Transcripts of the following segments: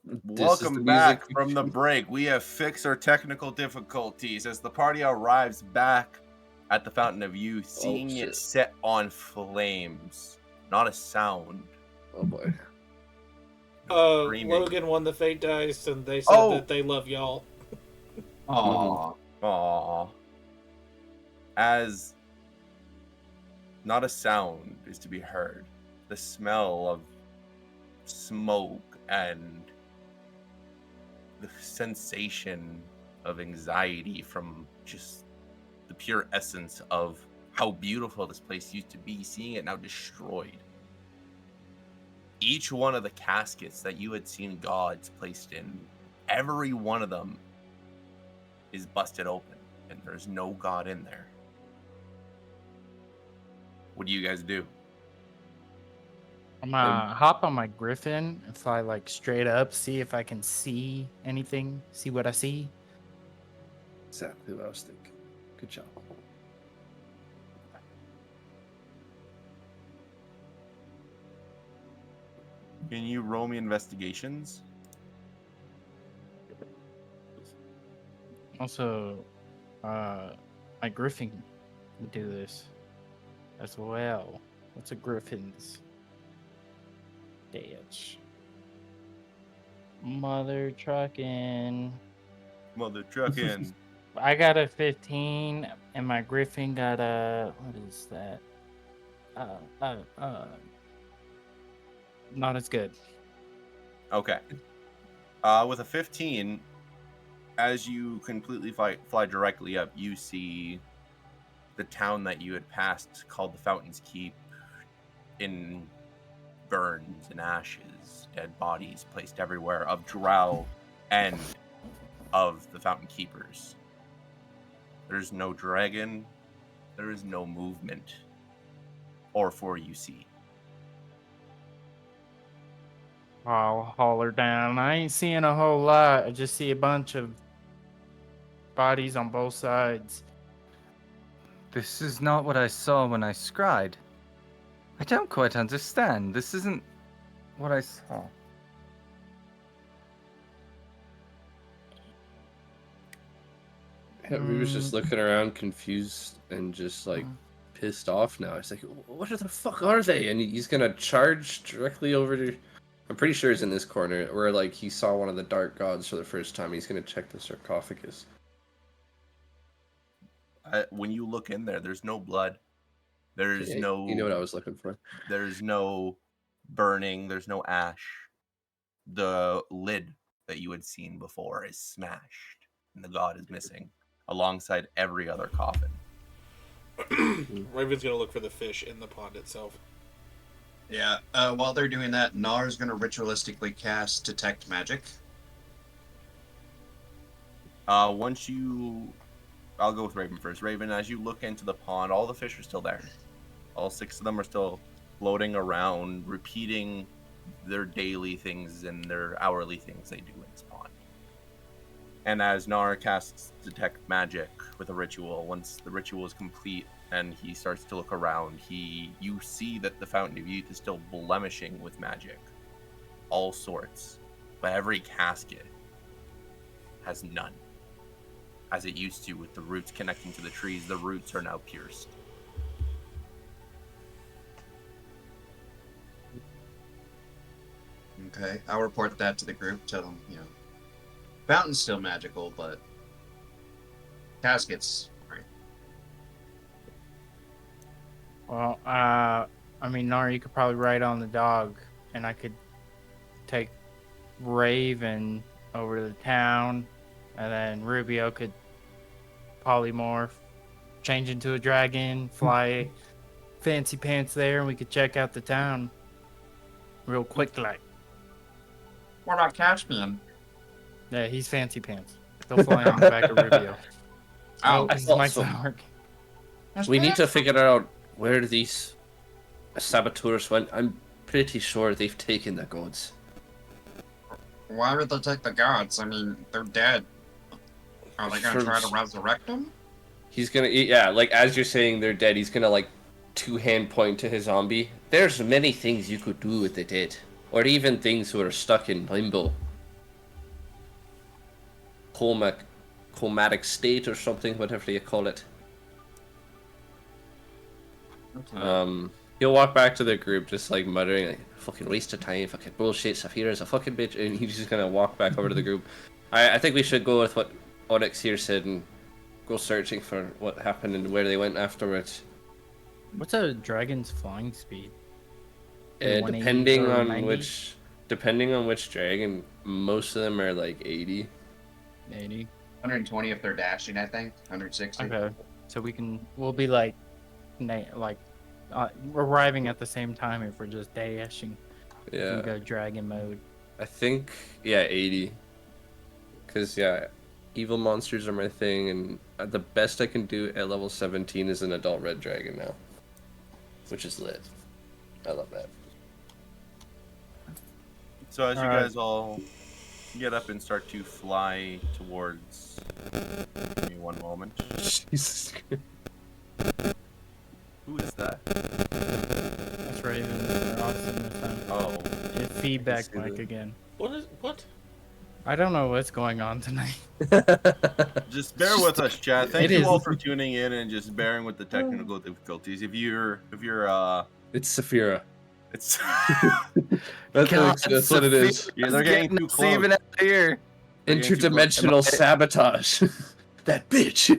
This is the Welcome music. back from the break. We have fixed our technical difficulties as the party arrives back at the Fountain of Youth, seeing it shit. set on flames. Not a sound. Oh boy. Screaming. Logan won the fate dice, and they said Oh! that they love y'all. Aww. Aww. As not a sound is to be heard. The smell of smoke and the sensation of anxiety from just the pure essence of how beautiful this place used to be, seeing it now destroyed. Each one of the caskets that you had seen gods placed in, every one of them is busted open, and there's no god in there. What do you guys do? I'm gonna hop on my griffin and fly like straight up, see if I can see anything, see what I see. Exactly what I was thinking. Good job. Can you roll me investigations? Also, my griffin can do this as well. What's a griffin's stage? Mother trucking. Mother trucking. I got a 15, and my griffin got a, what is that? Not as good. Okay. With a 15, as you completely fly directly up, you see the town that you had passed, called the Fountain's Keep, in burns and ashes, dead bodies placed everywhere of Drow and of the Fountain Keepers. There's no dragon, there is no movement, or for you see. I'll holler down. I ain't seeing a whole lot. I just see a bunch of bodies on both sides. This is not what I saw when I scryed. I don't quite understand. This isn't what I saw. We was just looking around, confused and just like pissed off. Now it's like, what the fuck are they? And he's gonna charge directly over to. I'm pretty sure it's in this corner where like he saw one of the dark gods for the first time. He's gonna check the sarcophagus. When you look in there, there's no blood. There's no. You know what I was looking for. There's no burning. There's no ash. The lid that you had seen before is smashed, and the god is missing, alongside every other coffin. Raven's gonna look for the fish in the pond itself. Yeah, while they're doing that, Nar's gonna ritualistically cast Detect Magic. I'll go with Raven first. Raven, as you look into the pond, all the fish are still there. All 6 of them are still floating around, repeating their daily things and their hourly things they do in this pond. And as Nar casts Detect Magic with a ritual, once the ritual is complete and he starts to look around, you see that the Fountain of Youth is still blemishing with magic. All sorts. But every casket has none. As it used to, with the roots connecting to the trees, the roots are now pierced. Okay, I'll report that to the group. Tell them, Fountain's still magical, but caskets, right? Well, I mean, Nara, you could probably ride on the dog, and I could take Raven over to the town, and then Rubio could polymorph, change into a dragon, fly fancy pants there, and we could check out the town real quick like. What about Caspian? Yeah, he's fancy pants. They'll fly on the back of Rubio. Oh, this thought might so. not work. We need to figure out where these saboteurs went. I'm pretty sure they've taken the gods. Why would they take the gods? I mean, they're dead. Are they gonna try to resurrect them? He's gonna, yeah, like as you're saying they're dead, he's gonna like 2-hand point to his zombie. There's many things you could do with the dead, or even things who are stuck in limbo. comatic state or something, whatever you call it. He'll walk back to the group just like muttering, like, fucking waste of time, fucking bullshit, Saphira's a fucking bitch, and he's just gonna walk back over to the group. I think we should go with what Onyx here said and go searching for what happened and where they went afterwards. What's a dragon's flying speed? Depending 180 or on 90? depending on which dragon, most of them are like 80. 80. 120 if they're dashing, I think. 160. Okay, so we'll be like, arriving at the same time if we're just dashing. Yeah. We go dragon mode. I think, 80. Because, evil monsters are my thing, and the best I can do at level 17 is an adult red dragon now. Which is lit. I love that. So as you Alright. guys all get up and start to fly towards... Give me one moment. Jesus Christ. Who is that? That's Raven or Austin this time. Oh, It's feedback see mic that. again. What? I don't know what's going on tonight. just bear with us, chat. Thank It you is. all for tuning in and just bearing with the technical difficulties. If you're It's Saphira. it's That's, God, that's what it is. Yeah, they're getting too close. Even out here. They're getting too close. Interdimensional sabotage. That bitch.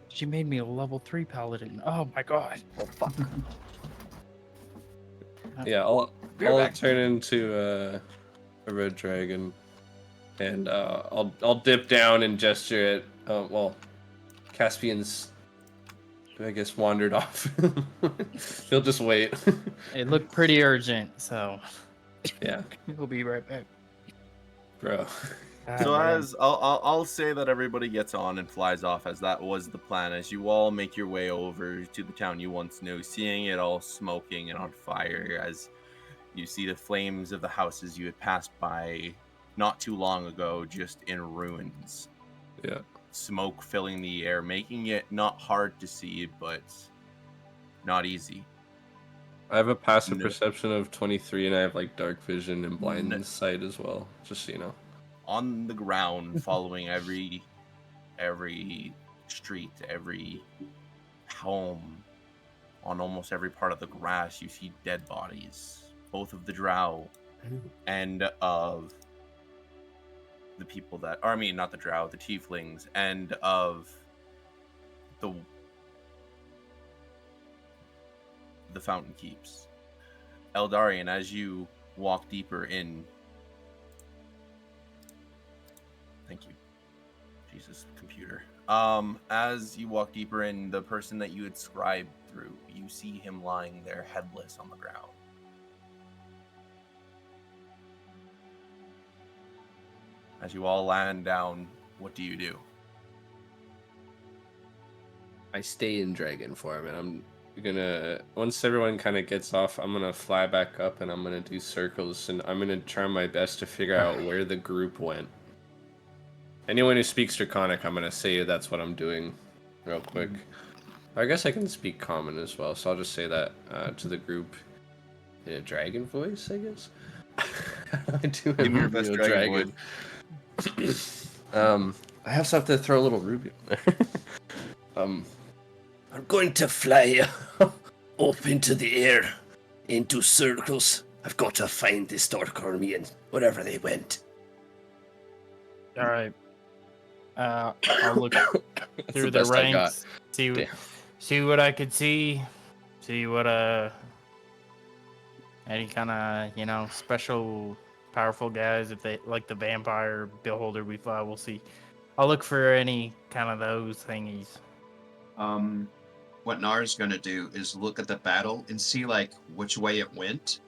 She made me a level 3 paladin. Oh my god. Oh, fuck. Yeah, I'll back. turn into a red dragon, and I'll dip down and gesture at Caspian's, I guess, wandered off. He'll just wait. It looked pretty urgent, so Yeah. we'll be right back. Bro. So man. as I'll say that everybody gets on and flies off, as that was the plan. As you all make your way over to the town you once knew, seeing it all smoking and on fire, as you see the flames of the houses you had passed by not too long ago just in ruins. Yeah. Smoke filling the air, making it not hard to see, but not easy. I have a passive No. perception of 23, and I have like dark vision and blind No. sight as well. Just so you know. On the ground, following every street, every home, on almost every part of the grass, you see dead bodies, both of the drow and of the people that, or I mean, not the drow, the tieflings, and of the Fountain Keeps. Eldarian, as you walk deeper in. Thank you. Jesus, computer. As you walk deeper in, the person that you had scribed through, you see him lying there headless on the ground. As you all land down, what do you do? I stay in dragon form, and I'm gonna, once everyone kind of gets off, I'm gonna fly back up and I'm gonna do circles, and I'm gonna try my best to figure out where the group went. Anyone who speaks Draconic, I'm gonna say that's what I'm doing real quick. I guess I can speak Common as well, so I'll just say that to the group in a dragon voice, I guess. I do have Give me your Rubio best dragon I have something to throw a little Rubio in there. I'm going to fly up into the air, into circles. I've got to find this Dark Army and wherever they went. All right. I'll look That's through the the best I got. ranks, see Damn. see what I could see what any kind of special powerful guys, if they like the vampire beholder we fly, we'll see. I'll look for any kind of those thingies. What Nar's gonna do is look at the battle and see like which way it went,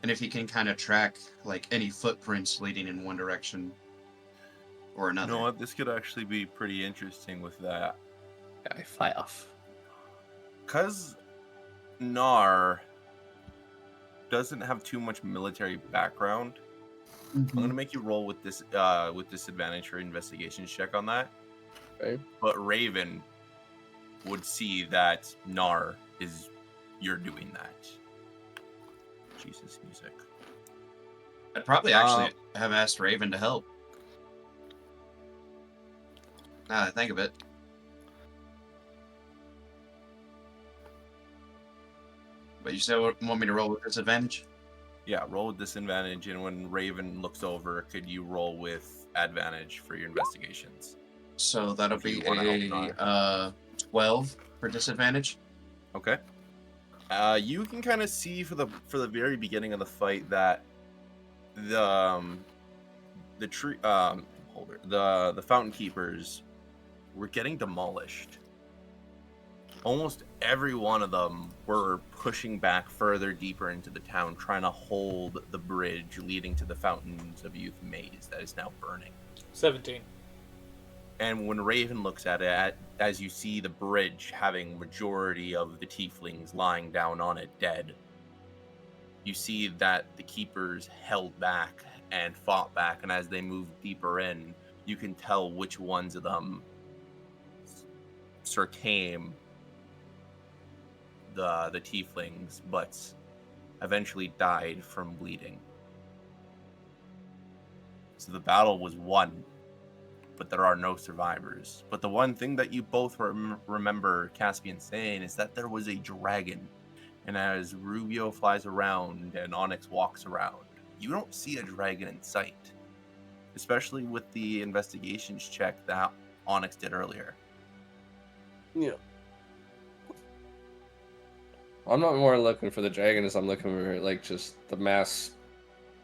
and if he can kind of track like any footprints leading in one direction or You another. know what? This could actually be pretty interesting with that. I fly off. Because Nar doesn't have too much military background, I'm gonna make you roll with this with disadvantage for investigation check on that. Okay. But Raven would see that Nar is you're doing that. Jesus music. I'd probably actually have asked Raven to help. Now that I think of it. But you still want me to roll with disadvantage? Yeah, roll with disadvantage, and when Raven looks over, could you roll with advantage for your investigations? So that'll If you be wanna help a 12 for disadvantage. Okay. You can kind of see for the very beginning of the fight that the tree holder the fountain keepers were getting demolished. Almost every one of them were pushing back further deeper into the town, trying to hold the bridge leading to the Fountains of Youth maze that is now burning. 17. And when Raven looks at it, as you see the bridge having majority of the tieflings lying down on it dead, you see that the keepers held back and fought back, and as they moved deeper in, you can tell which ones of them surcame the tieflings, but eventually died from bleeding. So the battle was won, but there are no survivors. But the one thing that you both remember Caspian saying is that there was a dragon. And as Rubio flies around and Onyx walks around, you don't see a dragon in sight. Especially with the investigations check that Onyx did earlier. Yeah. I'm not more looking for the dragon as I'm looking for like just the mass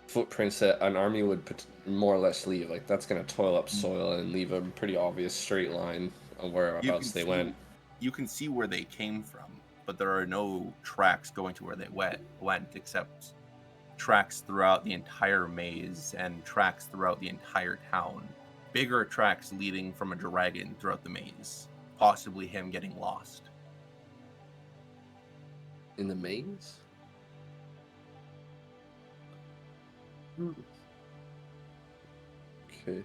footprints that an army would more or less leave. Like that's gonna toil up soil and leave a pretty obvious straight line of whereabouts they went. You can see where they came from, but there are no tracks going to where they went except tracks throughout the entire maze and tracks throughout the entire town. Bigger tracks leading from a dragon throughout the maze, possibly him getting lost. In the maze? Okay.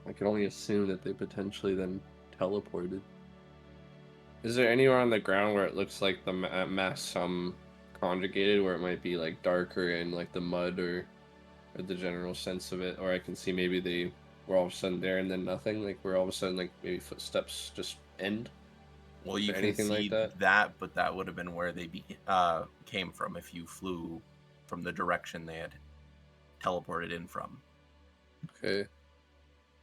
I can only assume that they potentially then teleported. Is there anywhere on the ground where it looks like the mass conjugated, where it might be like darker in like the mud or the general sense of it? Or I can see maybe they were all of a sudden there and then nothing, like where all of a sudden like maybe footsteps just end? Well, you can anything see like that? that, but that would have been where they came from if you flew from the direction they had teleported in from. Okay.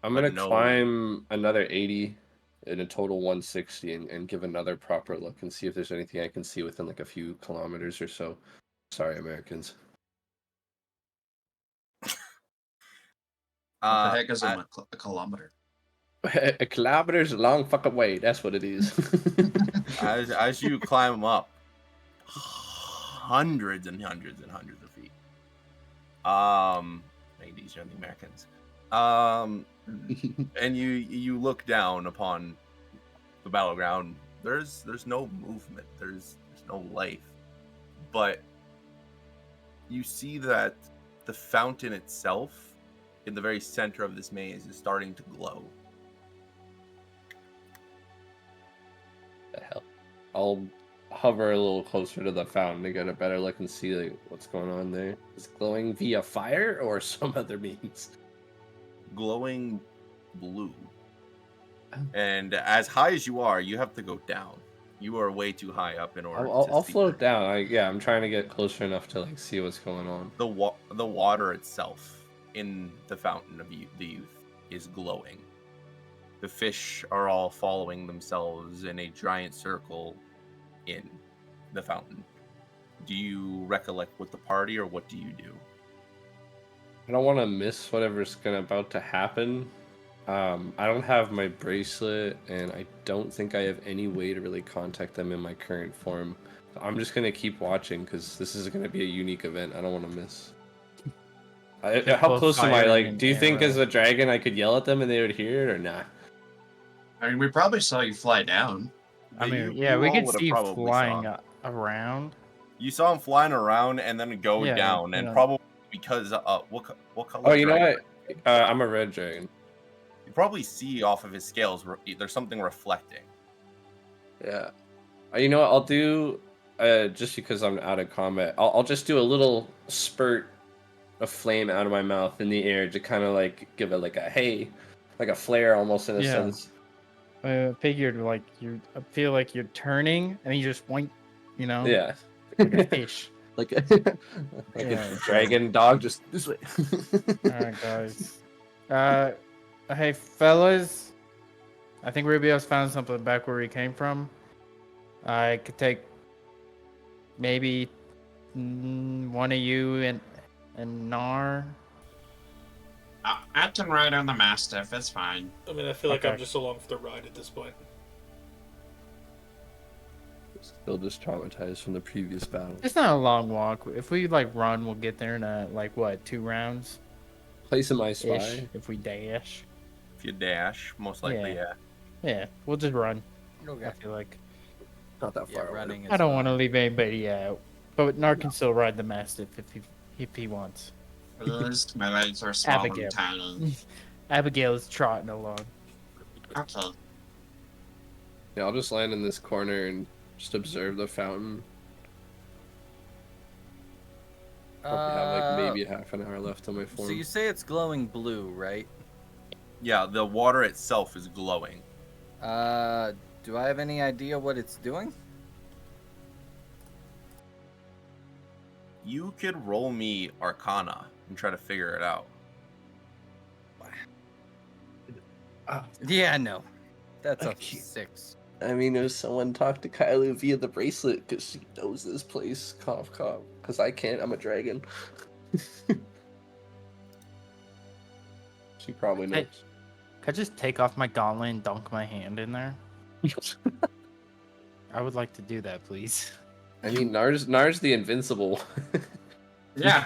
I'm But gonna no- climb another 80 in a total 160 and give another proper look and see if there's anything I can see within like a few kilometers or so. Sorry, Americans. What the heck is a kilometer? A kilometer's a long fucking way. That's what it is. as you climb up hundreds and hundreds and hundreds of feet. These are the Americans. And you look down upon the battleground. There's no movement. There's no life. But you see that the fountain itself in the very center of this maze is starting to glow. The hell? I'll hover a little closer to the fountain to get a better look and see like, what's going on there. Is it glowing via fire or some other means? Glowing blue. And as high as you are, you have to go down. You are way too high up in order. I'll float down. I'm trying to get closer enough to like see what's going on. The water itself in the fountain of the youth is glowing. The fish are all following themselves in a giant circle in the fountain. Do you recollect with the party, or what do you do? I don't want to miss whatever's about to happen. I don't have my bracelet, and I don't think I have any way to really contact them in my current form. So I'm just gonna keep watching because this is gonna be a unique event. I don't want to miss. How Both close am I? fire Like, and do you think arrow. as a dragon I could yell at them and they would hear it, or not? I mean, we probably saw you fly down. I But mean, you yeah, we all could would've see you probably flying saw. around. You saw him flying around and then go Yeah, down, and yeah. probably because what color? Oh, you know dragon? what? I'm a red dragon. You probably see off of his scales there's something reflecting. Yeah. You know what? I'll do, just because I'm out of combat, I'll just do a little spurt of flame out of my mouth in the air to kind of like give it like a hey, like a flare almost in a Yeah. sense. I figured like I feel like you're turning and you just point, Yeah. like a fish. like Yeah. a dragon dog just this way. All right, guys. Hey fellas, I think Rubio's found something back where he came from. I could take maybe one of you and Nar. I can ride on the Mastiff. It's fine. I mean, I feel like I'm Okay. just along for the ride at this point. Still just traumatized from the previous battle. It's not a long walk. If we like run, we'll get there in like what 2 rounds Placing my ish. spy. If we dash, If you dash, most likely, Yeah. yeah. yeah, we'll just run. I Okay. feel like Not that Yeah, far away. running. I don't want to leave anybody out, but Nar can still ride the Mastiff if he wants. Please, my legs are small Abigail. and tiny. Abigail is trotting along. Okay. Yeah, I'll just land in this corner and just observe the fountain. Probably have like maybe half an hour left on my form. So you say it's glowing blue, right? Yeah, the water itself is glowing. Do I have any idea what it's doing? You could roll me Arcana and try to figure it out. Yeah, no. That's a Okay. 6. I mean, if someone talked to Kylie via the bracelet, because she knows this place, cough, cough. Because I can't, I'm a dragon. She probably Hey. knows. Could I just take off my gauntlet and dunk my hand in there? I would like to do that, please. I mean, Nars the invincible. Yeah,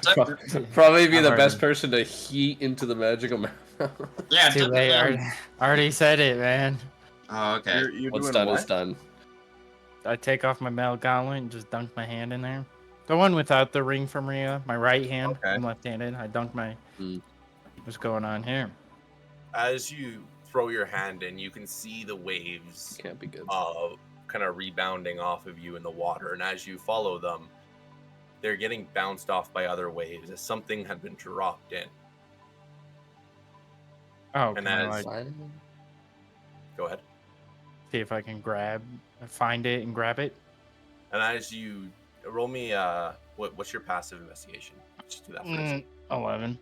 Probably be I've the heard best him. person to heat into the magical mouth. yeah. Too late. I already said it, man. Oh, okay. You're What's doing done what? is done. I take off my metal gauntlet and just dunk my hand in there. The one without the ring from Rhea, my right hand. Okay. I'm left-handed. I dunk my. Mm. What's going on here? As you throw your hand in, you can see the waves Can't be good. kind of rebounding off of you in the water. And as you follow them, they're getting bounced off by other waves as something had been dropped in. Oh, And can I, that is- like, Go ahead. see if I can find it and grab it? And as you roll me, what's your passive investigation? Just do that first. 11.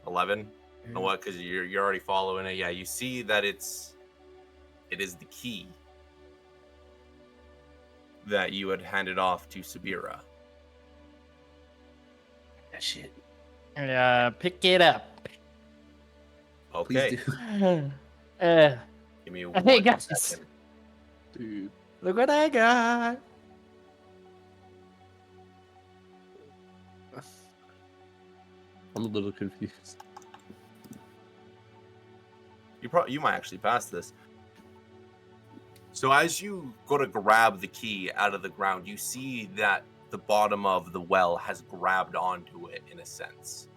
11. You know what? Because you're already following it. Yeah, you see that it is the key that you had handed off to Sabira. That shit. Pick it up. Okay, Please do. give me Hey, one guys. second. Dude. Look what I got. I'm a little confused. You might actually pass this. So as you go to grab the key out of the ground, you see that the bottom of the well has grabbed onto it in a sense.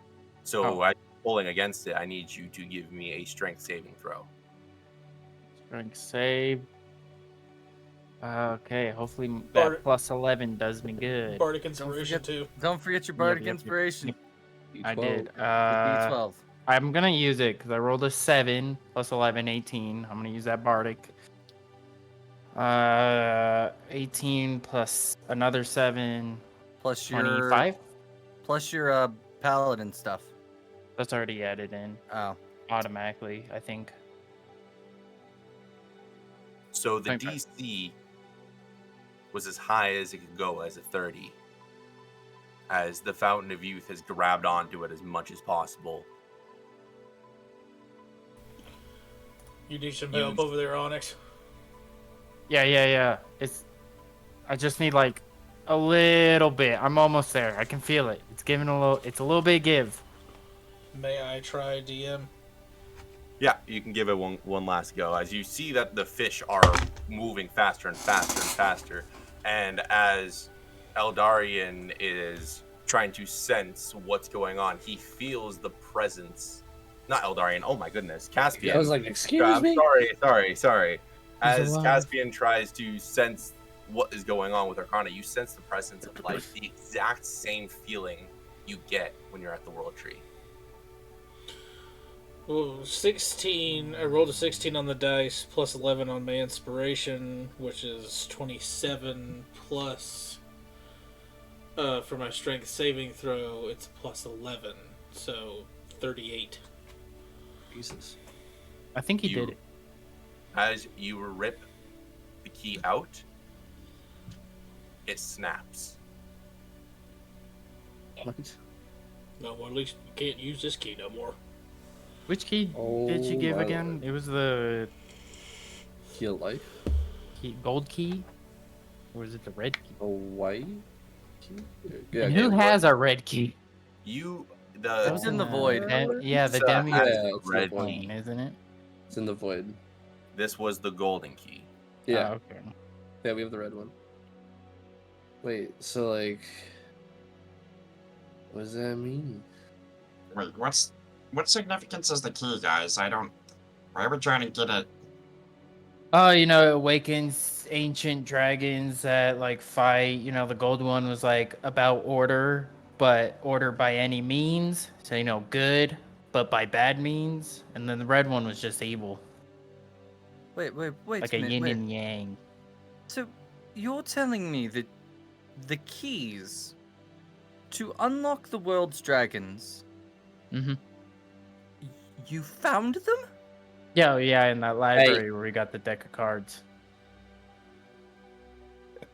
So Oh. as you're pulling against it, I need you to give me a strength saving throw. Strength save. Okay, hopefully that Bart- plus 11 does me good. Bardic inspiration forget- too. Don't forget your bardic yep. inspiration. I D12. did. The D12. I'm gonna use it because I rolled a 7 plus 11, 18. I'm gonna use that bardic. 18 plus another 7, Plus your 25. plus your paladin stuff. That's already added in Oh. automatically, I think. So the 25. DC was as high as it could go as a 30. As the Fountain of Youth has grabbed onto it as much as possible. You need some You- help over there, Onyx. Yeah. I just need like a little bit. I'm almost there. I can feel it. It's giving it's a little bit give. May I try, DM? Yeah, you can give it one last go as you see that the fish are moving faster and faster and faster. And as Eldarian is trying to sense what's going on, he feels the presence. Not Eldarian, oh my goodness, Caspian. I was like, excuse I'm me? sorry. As alive. Caspian tries to sense what is going on with Arcana, you sense the presence of life, the exact same feeling you get when you're at the World Tree. Well, 16. I rolled a 16 on the dice, plus 11 on my inspiration, which is 27 plus. For my strength saving throw, it's plus 11, so 38. Jesus. I think he You- did it. As you rip the key out, it snaps. What? No, well, at least you can't use this key no more. Which key did you Oh give my again? lord. It was the Heal life? gold key? Or was it the red key? A white? Yeah, And who it has a red key? You That the was in the void. Yeah, the So, demi has yeah, the it's the red void. key. plane, isn't it? It's in the void. This was the golden key. Yeah. Oh, okay. Yeah, we have the red one. Wait, so like, what does that mean? Wait, what significance is the key, guys? I don't. Why are we trying to get it? Oh, you know, it awakens ancient dragons that like fight. You know, the gold one was like about order, but order by any means. So you know, good, but by bad means. And then the red one was just evil, Wait like a a minute. yin Wait. and yang. So, you're telling me that the keys to unlock the world's dragons, Mhm. you found them? Yeah, yeah, in that library where we got the deck of cards.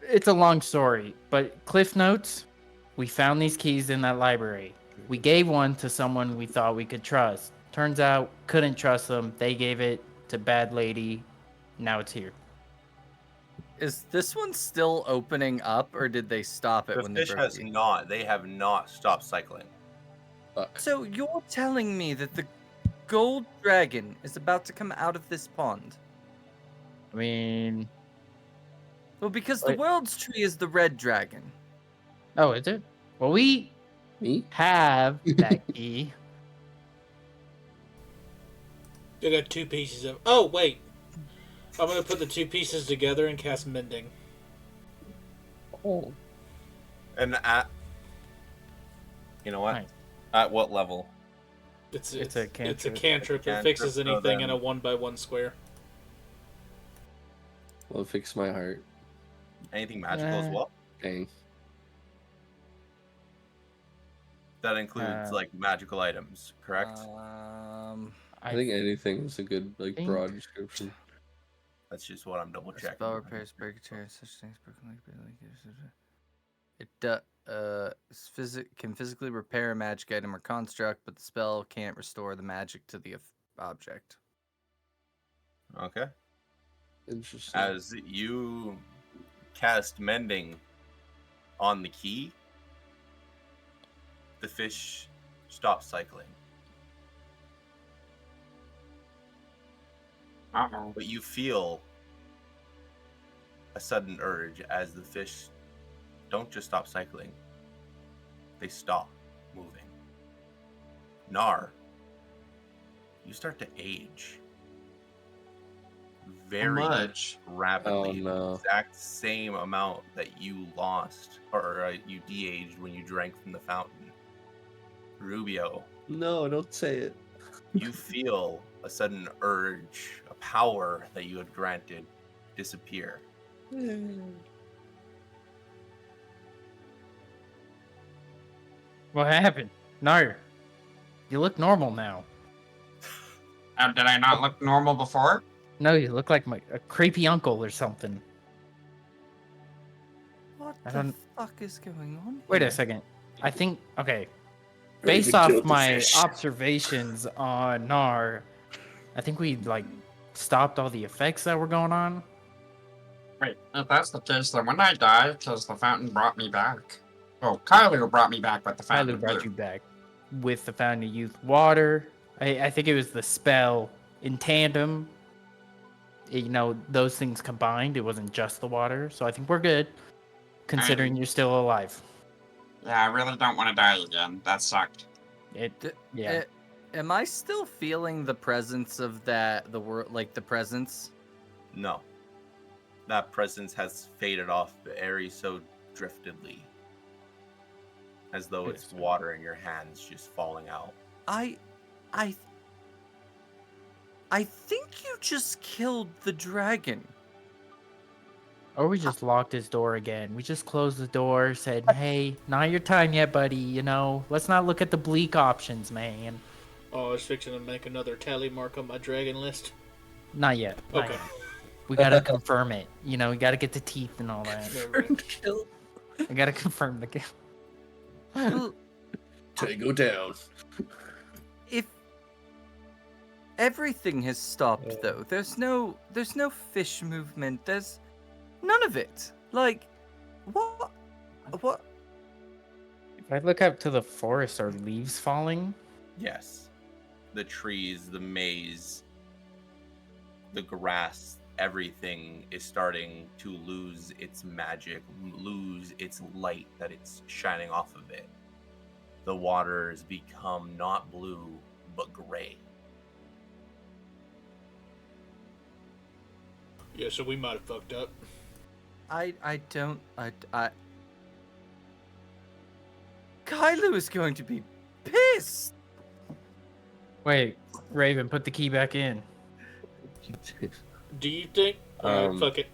It's a long story, but Cliff Notes, we found these keys in that library. We gave one to someone we thought we could trust. Turns out, couldn't trust them. They gave it to Bad Lady. Now it's here. Is this one still opening up, or did they stop it The when fish they broke has the- not. They have not stopped cycling. Fuck. So you're telling me that the gold dragon is about to come out of this pond? I mean, Well, because the Wait. world's tree is the red dragon. oh, is it? Well, we Me? have that key. I got 2 pieces of. Oh wait, I'm gonna put the 2 pieces together and cast Mending. Oh. And at you know what? Nice. At what level? It's a It's a cantrip. cantrip. It Cantrip, fixes so anything in then- a 1x1 square. Well, fix my heart. Anything magical as well? Dang. That includes Uh, like magical items, correct? I think anything is a good like think- broad description. That's just what I'm double A checking. spell repairs, break a chair, such things broken like it can physically repair a magic item or construct, but the spell can't restore the magic to the object. Okay. Interesting. As you cast mending on the key, the fish stops cycling. Uh-oh. But you feel a sudden urge as the fish don't just stop cycling, they stop moving. Nar, you start to age very Much. rapidly. Oh, no. The exact same amount that you lost or you de-aged when you drank from the fountain. Rubio, No, don't say it. you feel a sudden urge, a power that you had granted disappear. What happened? No. You look normal now. Did I not look normal before? No, you look like a creepy uncle or something. What I the don't- fuck is going on? Wait here? a second. I think, okay. Raven Based off killed the my fish. observations on Nar, I think we, like, stopped all the effects that were going on. Wait, if that's the case, then when I die, because the fountain brought me back. Oh, Kylo brought me back with the fountain. Kylo of brought youth. you back with the Fountain of Youth water. I think it was the spell in tandem. You know, those things combined. It wasn't just the water. So I think we're good, considering you're still alive. Yeah, I really don't want to die again. That sucked. It, D- yeah. Am I still feeling the presence of the word, like the presence? No. That presence has faded off very so driftedly. As though it's It's- water in your hands just falling out. I I think you just killed the dragon. Or we just locked his door again. We just closed the door, said, "Hey, not your time yet, buddy. You know, let's not look at the bleak options, man. Oh, I was fixing to make another tally mark on my dragon list. Not yet. Not Okay. yet. We gotta confirm it. You know, we gotta get the teeth and all that. Right. We gotta confirm the kill. Well, Tango down. if everything has stopped though, there's no fish movement. There's none of it. Like, what? If I look up to the forest, are leaves falling? Yes. The trees, the maze, the grass, everything is starting to lose its magic, lose its light that it's shining off of it. The waters become not blue, but gray. Yeah, so we might have fucked up. I Kylo is going to be pissed. Wait, Raven, put the key back in. Do you think? Fuck it.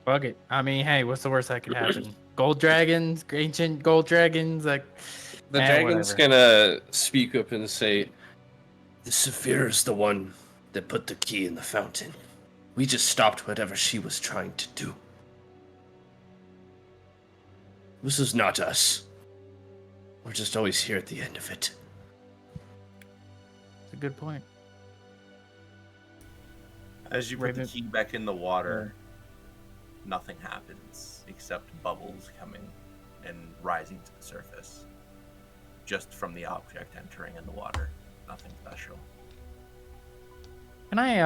Fuck it. I mean, hey, what's the worst that could happen? Gold dragons, ancient gold dragons, like The dragon's whatever. gonna speak up and say, "The Saphira's the one that put the key in the fountain. We just stopped whatever she was trying to do. This is not us. We're just always here at the end of it." That's a good point. As you put Raven- the key back in the water, nothing happens except bubbles coming and rising to the surface. Just from the object entering in the water. Nothing special. Can I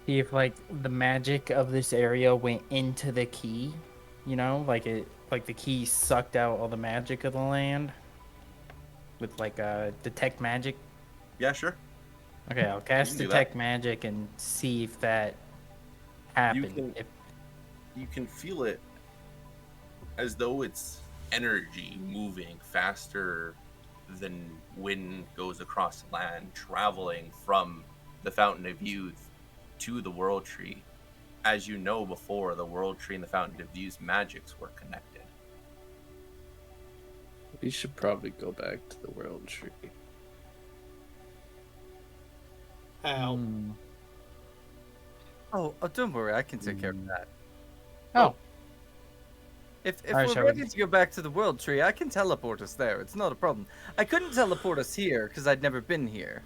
see if like the magic of this area went into the key? You know, like the key sucked out all the magic of the land with like detect magic. Yeah, sure. Okay, I'll cast can do that. detect magic and see if that happened. can- If You can feel it as though it's energy moving faster than wind goes across land, traveling from the Fountain of Youth to the World Tree. As you know before, the World Tree and the Fountain of Youth's magics were connected. We should probably go back to the World Tree. How? Oh, don't worry, I can take care of that. Oh, If Alright, we're shall we- ready to go back to the World Tree, I can teleport us there. It's not a problem. I couldn't teleport us here because I'd never been here.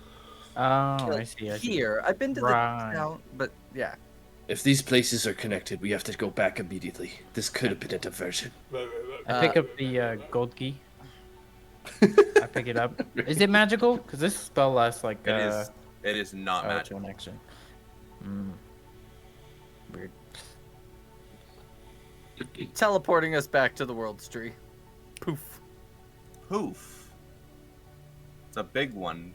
oh, I see. I see. Here, I've been to Right. the town, but yeah. If these places are connected, we have to go back immediately. This could have been a diversion. I pick up the gold key. I pick it up. Is it magical? Because this spell lasts like It is not oh, magical. one action. Weird. Teleporting us back to the World Tree. Poof. Poof. It's a big one.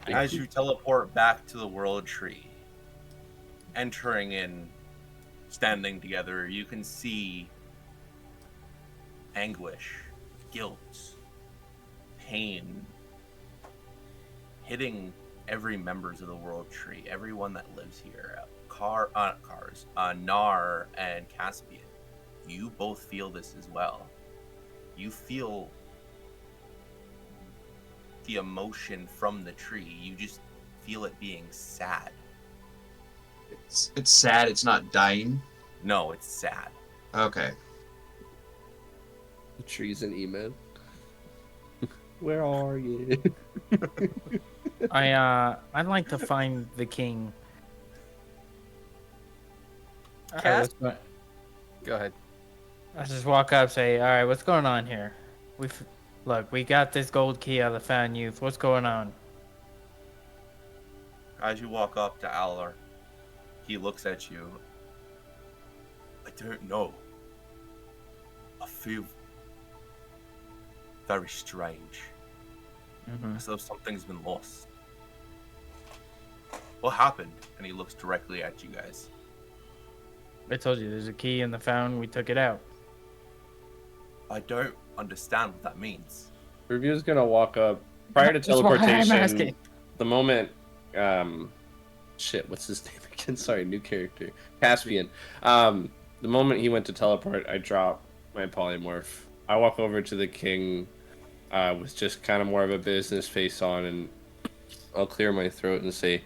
As you teleport back to the World Tree, entering in, standing together, you can see anguish, guilt, pain hitting every members of the World Tree, everyone that lives here. Nar and Caspian. You both feel this as well. You feel the emotion from the tree. You just feel it being sad. It's sad. It's not dying. No, it's sad. Okay. The tree's an email. Where are you? I'd like to find the king. Cass? Let's go- Go ahead. I just walk up, say, "All right, what's going on here? Look, we got this gold key out of the Fountain Youth. What's going on?" As you walk up to Alar, he looks at you. I don't know. I feel very strange. As though something's been lost. What happened? And he looks directly at you guys. I told you, there's a key in the fountain. We took it out. I don't understand what that means. Rubio's gonna walk up prior to That's why I'm teleportation. asking. The moment, shit, what's his name again? Sorry, new character, Caspian. The moment he went to teleport, I drop my polymorph. I walk over to the king, with just kind of more of a business face on, and I'll clear my throat and say,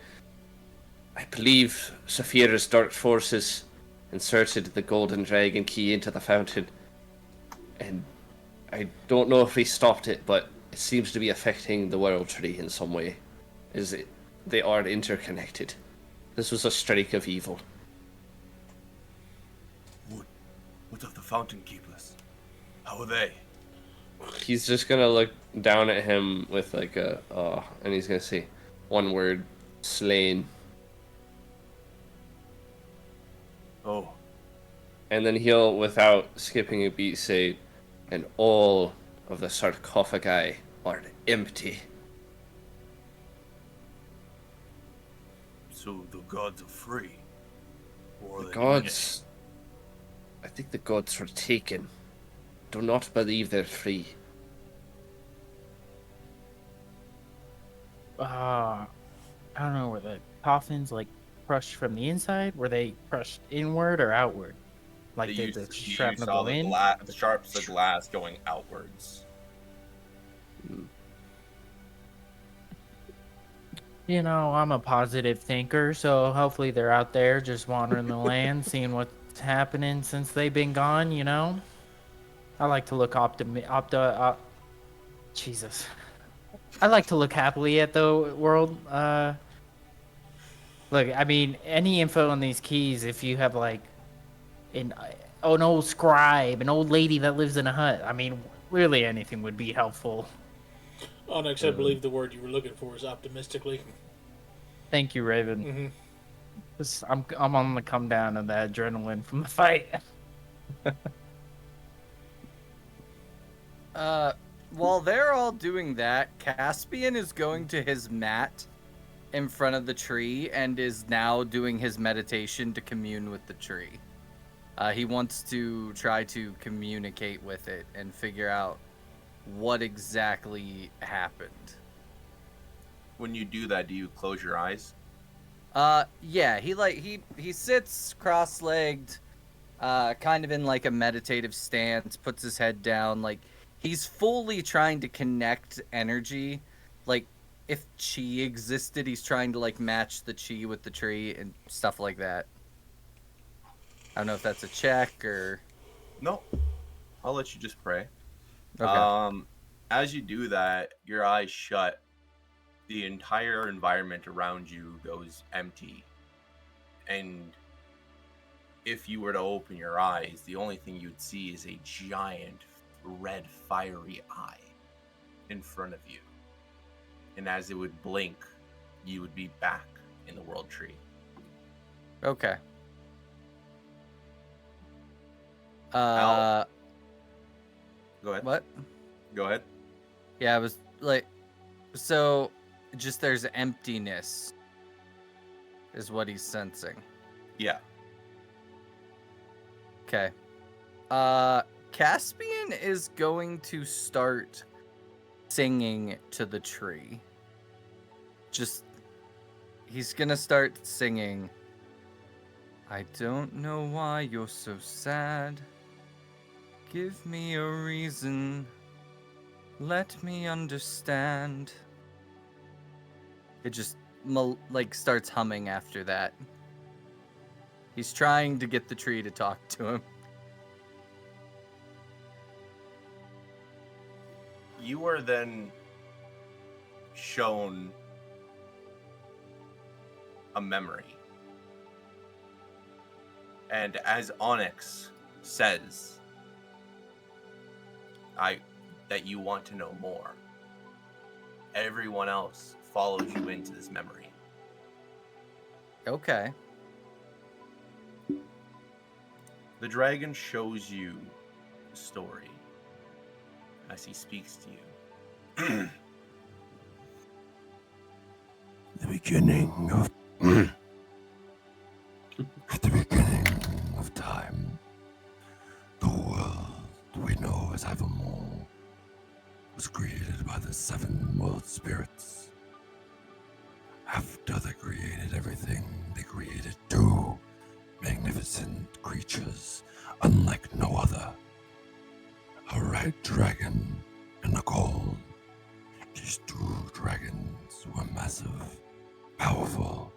I believe Saphira's dark forces inserted the golden dragon key into the fountain, and I don't know if he stopped it, but it seems to be affecting the world tree in some way. They are interconnected. This was a strike of evil. What of the fountain keepers? How are they? He's just gonna look down at him with like and he's gonna say one word, slain. Oh, And then he'll, without skipping a beat, say, and all of the sarcophagi are empty. so the gods are free. Or The gods... I think the gods were taken. Do not believe they're free. I don't know, were the coffins like crushed from the inside? Were they crushed inward or outward? Like did the shrapnel saw go in? the sharps of glass going outwards. You know, I'm a positive thinker, so hopefully they're out there just wandering the land, seeing what's happening since they've been gone, you know? I like to look Jesus. I like to look happily at the world. Look, I mean, any info on these keys, if you have like an old scribe, an old lady that lives in a hut, I mean, really anything would be helpful. Onyx, I believe the word you were looking for is optimistically. Thank you, Raven. Mm-hmm. 'Cause I'm on the come down of that adrenaline from the fight. While they're all doing that, Caspian is going to his mat in front of the tree and is now doing his meditation to commune with the tree. He wants to try to communicate with it and figure out what exactly happened. When you do that, do you close your eyes? Yeah, he sits cross-legged, kind of in like a meditative stance, puts his head down, like he's fully trying to connect energy. Like if chi existed, he's trying to like match the chi with the tree and stuff like that. I don't know if that's a check or No. I'll let you just pray. okay. As you do that, your eyes shut. The entire environment around you goes empty. And if you were to open your eyes, the only thing you'd see is a giant red fiery eye in front of you. And as it would blink, you would be back in the world tree. Okay. Al? Go ahead. What? Go ahead. Yeah, I was like, so just there's emptiness is what he's sensing. Yeah. Okay. Caspian is going to start singing to the tree. He's gonna start singing. I don't know why you're so sad. Give me a reason. Let me understand. It just like starts humming after that. He's trying to get the tree to talk to him. You are then shown a memory. And as Onyx says, that you want to know more, everyone else follows you into this memory. Okay. The dragon shows you the story as he speaks to you. The beginning of at the beginning of time, the world we know as Evermore was created by the 7 world spirits. After they created everything, they created 2 magnificent creatures unlike no other. A red dragon and a gold. These 2 dragons were massive, powerful,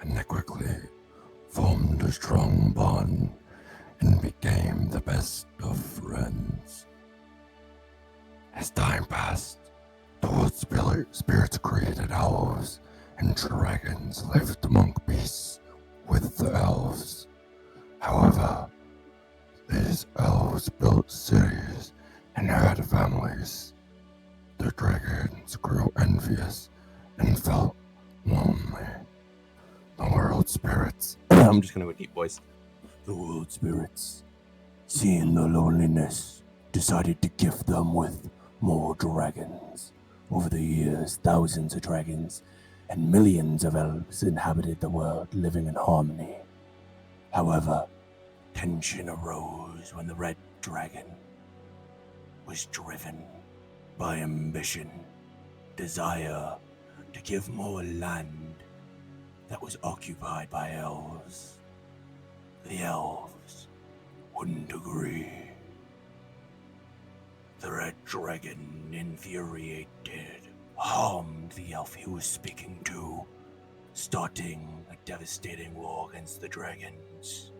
and they quickly formed a strong bond and became the best of friends. As time passed, the world spirits created elves, and dragons lived among peace with the elves. However, these elves built cities and had families. The dragons grew envious and felt lonely. The world spirits I'm just gonna go deep voice. The world spirits, seeing the loneliness, decided to gift them with more dragons. Over the years, thousands of dragons and millions of elves inhabited the world, living in harmony. However, tension arose when the red dragon was driven by ambition, desire to give more land that was occupied by elves. The elves wouldn't agree. The red dragon, infuriated, harmed the elf he was speaking to, starting a devastating war against the dragons.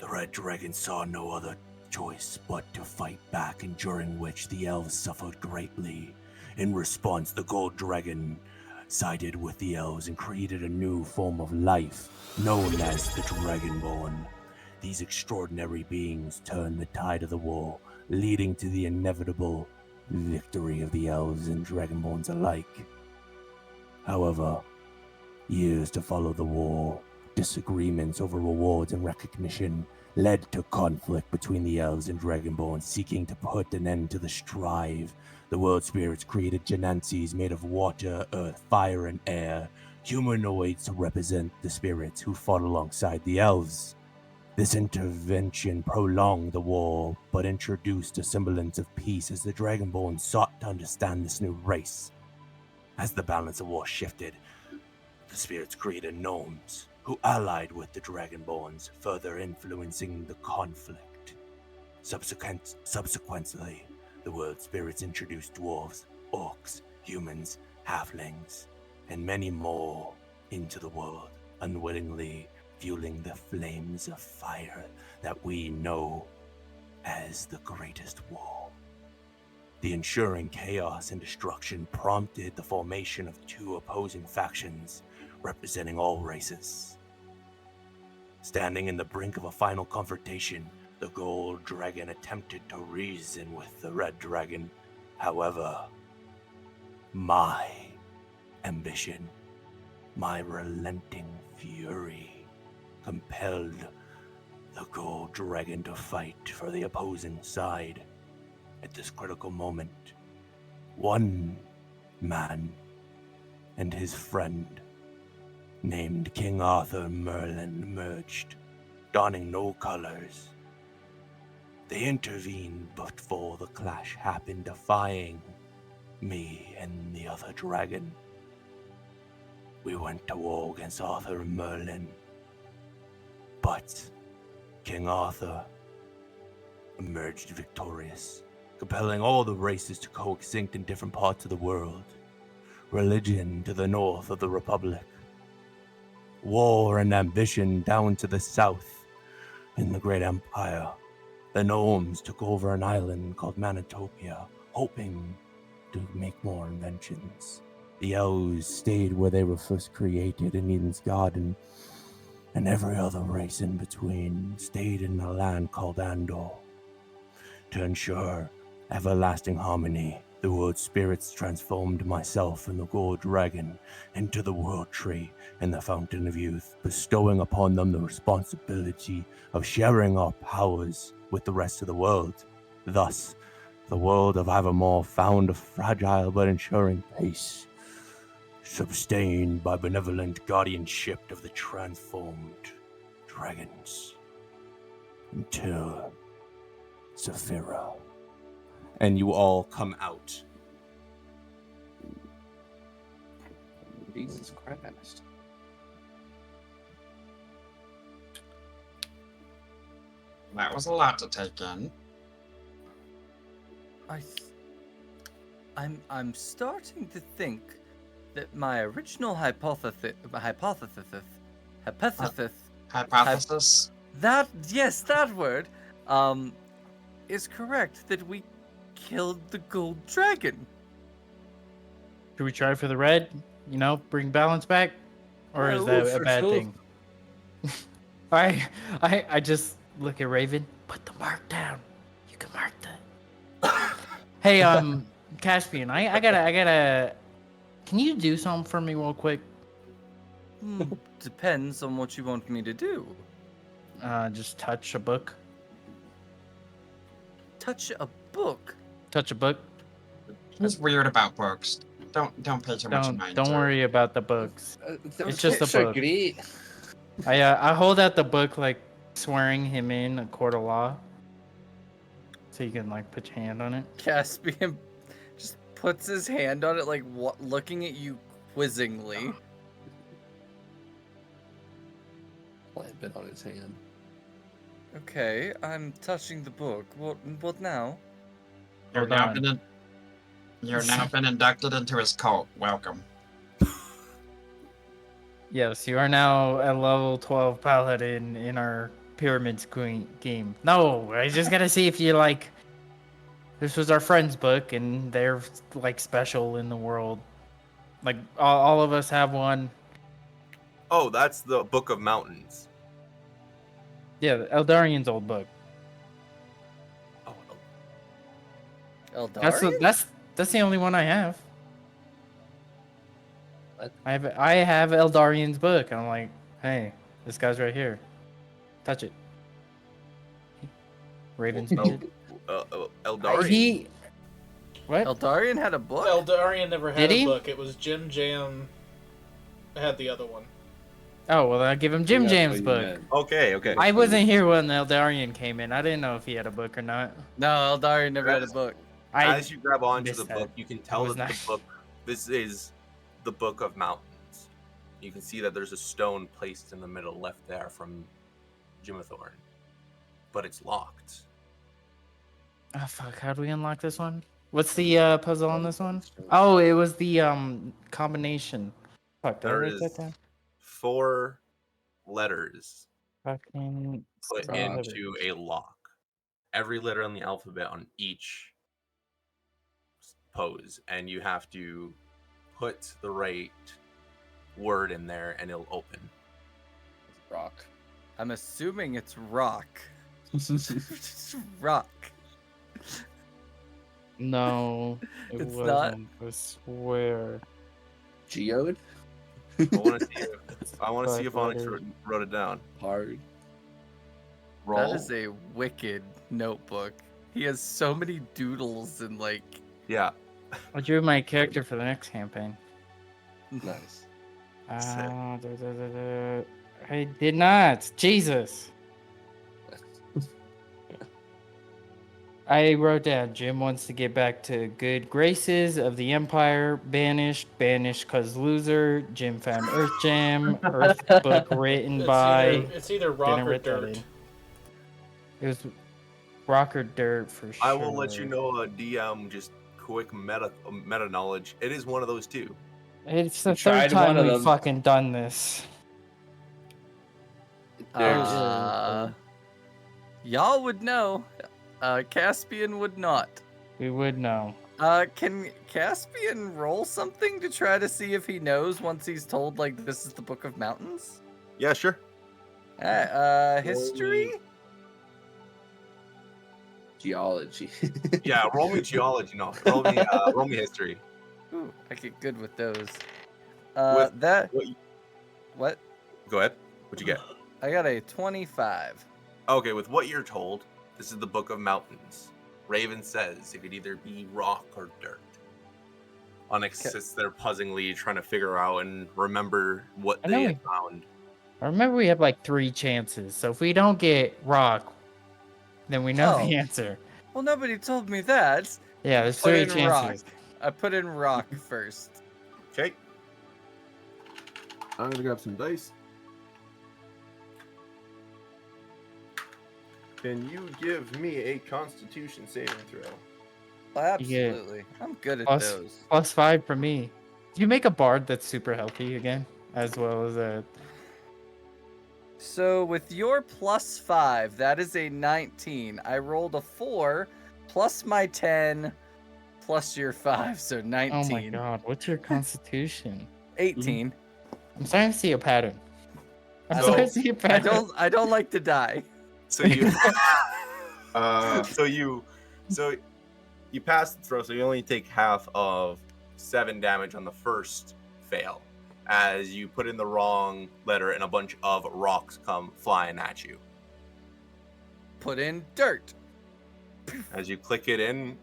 The red dragon saw no other choice but to fight back, and during which the elves suffered greatly. In response, the gold dragon sided with the elves and created a new form of life known as the Dragonborn. These extraordinary beings turned the tide of the war, leading to the inevitable victory of the elves and Dragonborns alike. However, years to follow the war, disagreements over rewards and recognition led to conflict between the elves and Dragonborn, seeking to put an end to the strife. The world spirits created Genancies made of water, earth, fire, and air, humanoids to represent the spirits who fought alongside the elves. This intervention prolonged the war, but introduced a semblance of peace as the Dragonborn sought to understand this new race. As the balance of war shifted, the spirits created gnomes, who allied with the Dragonborns, further influencing the conflict. Subsequently, the world spirits introduced dwarves, orcs, humans, halflings, and many more into the world, unwittingly fueling the flames of fire that we know as the Greatest War. The ensuing chaos and destruction prompted the formation of 2 opposing factions representing all races. Standing in the brink of a final confrontation, the gold dragon attempted to reason with the red dragon. However, my ambition, my relenting fury, compelled the gold dragon to fight for the opposing side. At this critical moment, one man and his friend, named King Arthur Merlin, emerged, donning no colors. They intervened before the clash happened, defying me and the other dragon. We went to war against Arthur and Merlin, but King Arthur emerged victorious, compelling all the races to coexist in different parts of the world. Religion to the north of the Republic, war and ambition down to the south in the Great Empire. The gnomes took over an island called Manitopia, hoping to make more inventions. The elves stayed where they were first created in Eden's Garden, and every other race in between stayed in a land called Andor. To ensure everlasting harmony, the world spirits transformed myself and the gold dragon into the world tree and the fountain of youth, bestowing upon them the responsibility of sharing our powers with the rest of the world. Thus, the world of Avamore found a fragile but ensuring peace, sustained by benevolent guardianship of the transformed dragons, until Saphira and you all come out. Jesus Christ. That was a lot to take in. I'm starting to think that my original hypothesis Hypothesis. that word is correct, that we killed the gold dragon. Should we try for the red? You know, bring balance back, or is that a bad thing? I just look at Raven. Put the mark down. You can mark that. Hey, Caspian, I gotta. Can you do something for me real quick? Depends on what you want me to do. Just touch a book. Touch a book. Touch a book. He's weird about books. Don't pay too much mind. Don't to it. worry about the books. It's just a book. Great. I hold out the book like swearing him in a court of law, so you can like put your hand on it. Caspian just puts his hand on it, like looking at you quizzingly. Plant bit on his hand. Okay, I'm touching the book. What now? You're now been inducted into his cult. Welcome. Yes, you are now a level 12 paladin in our Pyramids game. No, I just gotta see if you like. This was our friend's book, and they're like special in the world. Like all of us have one. Oh, that's the Book of Mountains. Yeah, Eldarian's old book. Oh, Eldarian? That's the only one I have. What? I have Eldarian's book, and I'm like, hey, this guy's right here. Touch it. Raven's did. Eldarian. What? Eldarian had a book? Eldarian never had Did he? a book. It was Jim Jam had the other one. Oh well, I give him Jim That's Jam's what you book. meant. Okay. I wasn't here when Eldarian came in. I didn't know if he had a book or not. No, Eldarian never had a book. As you grab onto missed the that. book, you can tell was that not- the book. This is the Book of Mountains. You can see that there's a stone placed in the middle, left there from Jimathorn, but it's locked. Oh fuck! How do we unlock this one? What's the puzzle on this one? Oh, it was the combination. Fuck! Did I There write is that down? 4 letters Fucking. put stop. into a lock. Every letter in the alphabet on each pose, and you have to put the right word in there, and it'll open. Rock. I'm assuming it's rock. Rock. No, it It's wasn't. not? I swear. Geode? I want to see if Five Onyx letters. wrote it down. Hard. Roll. That is a wicked notebook. He has so many doodles and like. Yeah. I drew my character for the next campaign. Nice. I did not. Jesus. I wrote down Jim wants to get back to good graces of the Empire. Banished cause loser. Jim found Earth Jam. Earth book written by. It's either rock Didn't or write that dirt. in. It was rock or dirt for sure. I will let you know, DM, just quick meta knowledge. It is one of those two. It's the Tried third time one of we've them. fucking done this. Y'all would know. Caspian would not. We would know. Can Caspian roll something to try to see if he knows once he's told, like, this is the Book of Mountains? Yeah, sure. History? Geology. Yeah, roll me geology. No, roll me history. Ooh, I get good with those. With That. what you- What? Go ahead. What'd you get? I got a 25. Okay, with what you're told, this is the Book of Mountains. Raven says it could either be rock or dirt. Onyx sits there puzzlingly trying to figure out and remember what I they know had found. I remember we have like 3 chances, so if we don't get rock, then we know the Oh. answer. Well, nobody told me that. Yeah, there's Put 3 in chances. rock. I put in rock first. Okay. I'm gonna grab some dice. Can you give me a Constitution saving throw? Absolutely. I'm good at Plus- those. +5 for me. Do you make a bard that's super healthy again, as well as a? So with your +5, that is a 19. I rolled a 4 plus my 10 plus your 5, so 19. Oh my god, what's your Constitution? 18. I'm starting to see a pattern. I'm I starting don't- to see a I pattern. don't like to die. So you Uh, so you pass the throw, so you only take half of 7 damage on the first fail, as you put in the wrong letter and a bunch of rocks come flying at you. Put in dirt. As you click it in,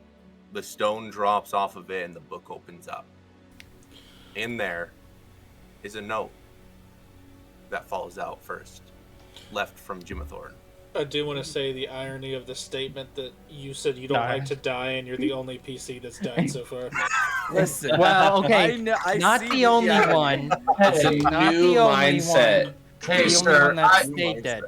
the stone drops off of it and the book opens up. In there is a note that falls out first, left from Jimathorn. I do want to say the irony of the statement that you said you don't Die. like to die, and you're the only PC that's died so far. Listen. Well, okay, I not see the only irony. one. It's a Not new the only mindset. one. Hey, The only sir, one that I, stayed dead.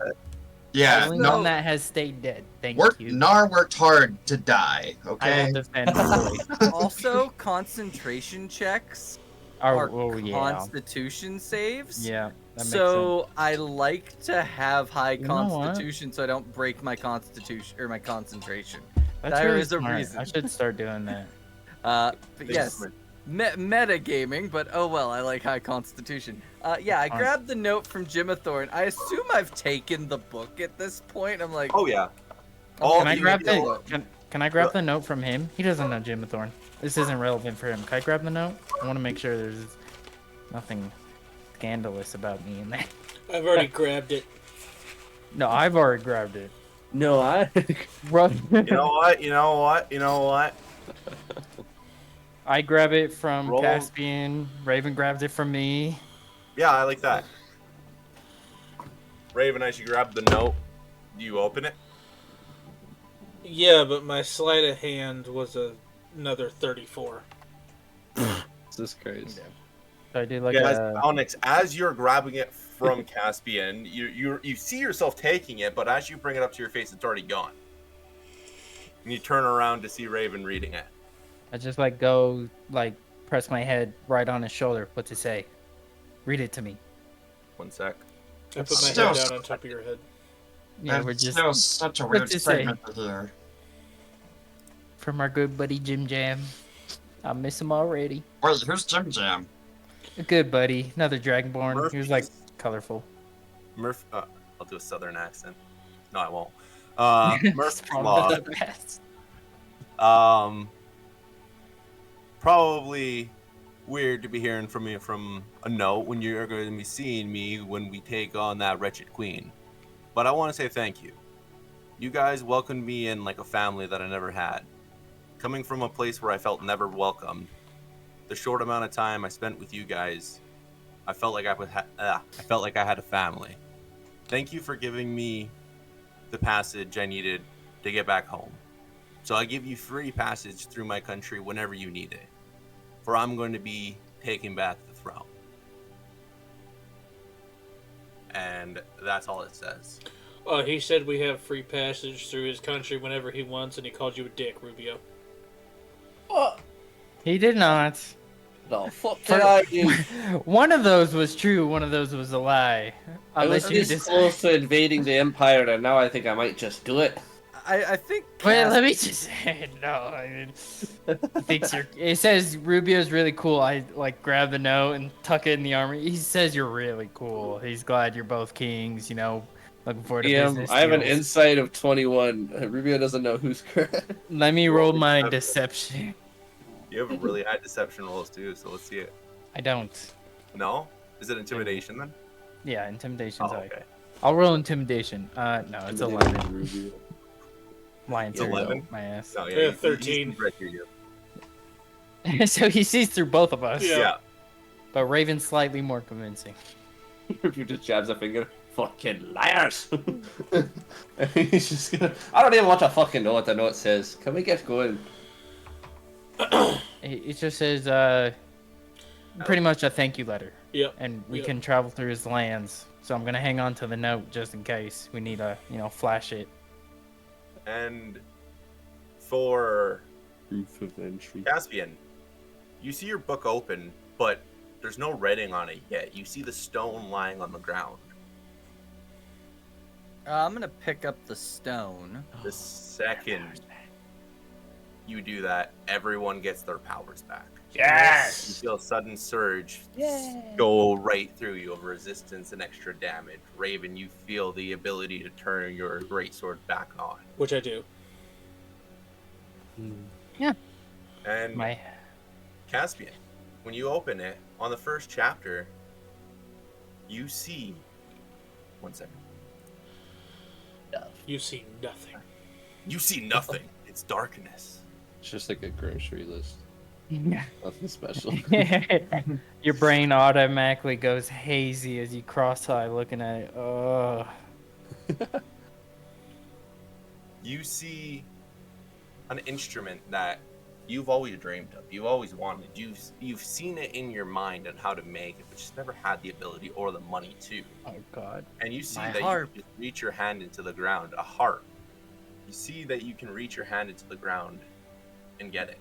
yeah, The only no. one that has stayed dead. Thank you. Nar worked hard to die, I okay? will defend fully. Also, concentration checks Oh, are oh yeah. constitution saves. Yeah. That makes So I like to have high You know what? constitution so I don't break my constitution or my concentration. sense. That's there really is a smart. reason. I should start doing that. But yes, meta gaming, but oh well, I like high constitution. Yeah, I Fine. grabbed the note from Jimathorn. I assume I've taken the book at this point. I'm like, Oh yeah. I'm All Can I you grab know- the? Can I grab the note from him? He doesn't know Jimathorn. This isn't relevant for him. Can I grab the note? I want to make sure there's nothing scandalous about me in there. I've already grabbed it. No, I've already grabbed it. No, I. Run. You know what? You know what? You know what? I grab it from Roll. Caspian. Raven grabs it from me. Yeah, I like that. Raven, as you grab the note, do you open it? Yeah, but my sleight of hand was another 34. This is crazy. So I did like Yes, a. Onyx, as you're grabbing it from Caspian, you see yourself taking it, but as you bring it up to your face, it's already gone. And you turn around to see Raven reading it. I just like go like press my head right on his shoulder. What's it say? Read it to me. 1 sec. I put my Still- head down on top of your head. Yeah, That's we're just still such a what's weird it say? statement to hear. from our good buddy Jim Jam. I miss him already. Wait, who's Jim Jam? A good buddy, another Dragonborn. He was like Murphy's- colorful. Murph, I'll do a southern accent. No, I won't. Murphy's It's probably Law. the best. Probably weird to be hearing from you from a note when you're going to be seeing me when we take on that wretched queen. But I want to say thank you. You guys welcomed me in like a family that I never had. Coming from a place where I felt never welcomed, the short amount of time I spent with you guys, I felt like I felt like I had a family. Thank you for giving me the passage I needed to get back home. So I give you free passage through my country whenever you need it. For I'm going to be taking back the throne. And that's all it says. He said we have free passage through his country whenever he wants, and he called you a dick, Rubio. What He did not. the fuck did I do? One of those was true. One of those was a lie. I was Unless you this just. close to invading the Empire, and now I think I might just do it. I think. Wait, let me just say no. I mean, he thinks you're. It says Rubio's really cool. I like grab the note and tuck it in the armor. He says you're really cool. He's glad you're both kings. You know, looking forward to business I have an deals. insight of 21. Rubio doesn't know who's correct. Let me roll my deception. You have really high deception rolls too, so let's see it. I don't. No? Is it intimidation then? Yeah, intimidation's Oh, high. okay. I'll roll intimidation. No, it's 11. Rubio. Lying through 11? my ass. No, Yeah, you- 13. he's right through you. So he sees through both of us. Yeah. Yeah. But Raven's slightly more convincing. Rubio just jabs a finger. Fucking liars! And he's just gonna. I don't even want to fucking know what the note says. Can we get going? It just says, pretty much a thank you letter. Yep. And we Yep. can travel through his lands. So I'm gonna hang on to the note just in case we need to, flash it. And for Proof of entry. Caspian, you see your book open, but there's no writing on it yet. You see the stone lying on the ground. I'm gonna pick up the stone. The second you do that, everyone gets their powers back. Yes! You feel a sudden surge go right through you of resistance and extra damage. Raven, you feel the ability to turn your greatsword back on. Which I do. And My Caspian, when you open it, on the first chapter, you see... One second. You see nothing. You see nothing. It's darkness. It's just like a grocery list. Nothing special. Your brain automatically goes hazy as you cross-eye looking at it. Oh. You see an instrument that you've always dreamed of. You've always wanted. You've seen it in your mind on how to make it, but just never had the ability or the money to. Oh God. And you see My that harp. you can just reach your hand into the ground. A harp. You see that you can reach your hand into the ground and get it.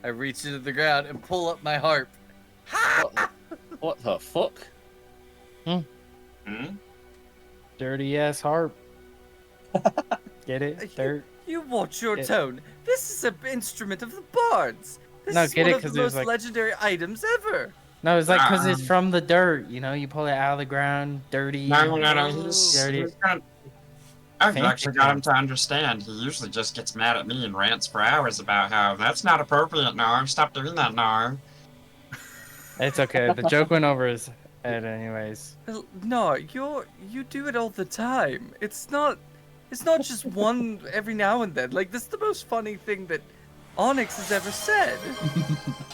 I reach into the ground and pull up my harp. What the fuck? Hmm? Dirty ass harp. Get it? Dirt. You watch your Yeah. tone. This is an instrument of the bards. This No, is get one it, of the 'cause there's, most like- legendary items ever. No, it's like because it's Um, from the dirt. You pull it out of the ground, dirty. No. Oh. He's got, I've Fancy actually got him things. to understand. He usually just gets mad at me and rants for hours about how that's not appropriate, Narm. Stop doing that, Narm. It's okay. The joke went over his head, anyways. Well, no, you do it all the time. It's not just one every now and then. Like, this is the most funny thing that Onyx has ever said.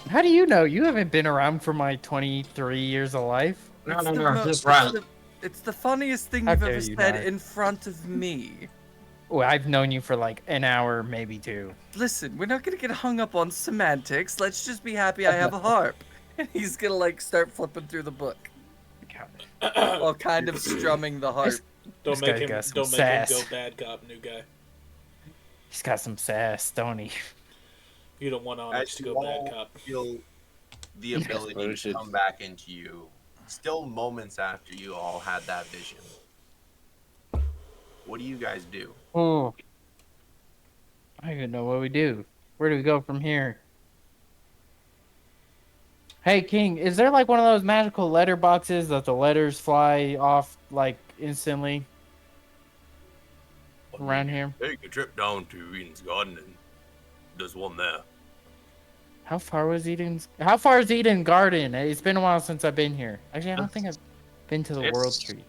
How do you know? You haven't been around for my 23 years of life. No, It's no, the no, mo- he's it's right. It's the funniest thing How you've dare ever you said not. in front of me. Well, I've known you for like an hour, maybe two. Listen, we're not gonna get hung up on semantics. Let's just be happy I have a harp. And he's gonna like start flipping through the book while kind of strumming the harp. Don't This make guy him. got some Don't make him sass. go bad cop, new guy. He's got some sass, don't he? You don't want Onyx As to you go all bad cop. feel the ability to Explosion. come back into you, still moments after you all had that vision. What do you guys do? Oh. I don't even know what we do. Where do we go from here? Hey, King, is there like one of those magical letter boxes that the letters fly off like instantly around here? Take a trip down to Eden's Garden and there's one there. How far was Eden's? How far is Eden Garden? It's been a while since I've been here. Actually, I don't think I've been to the World It's- Tree.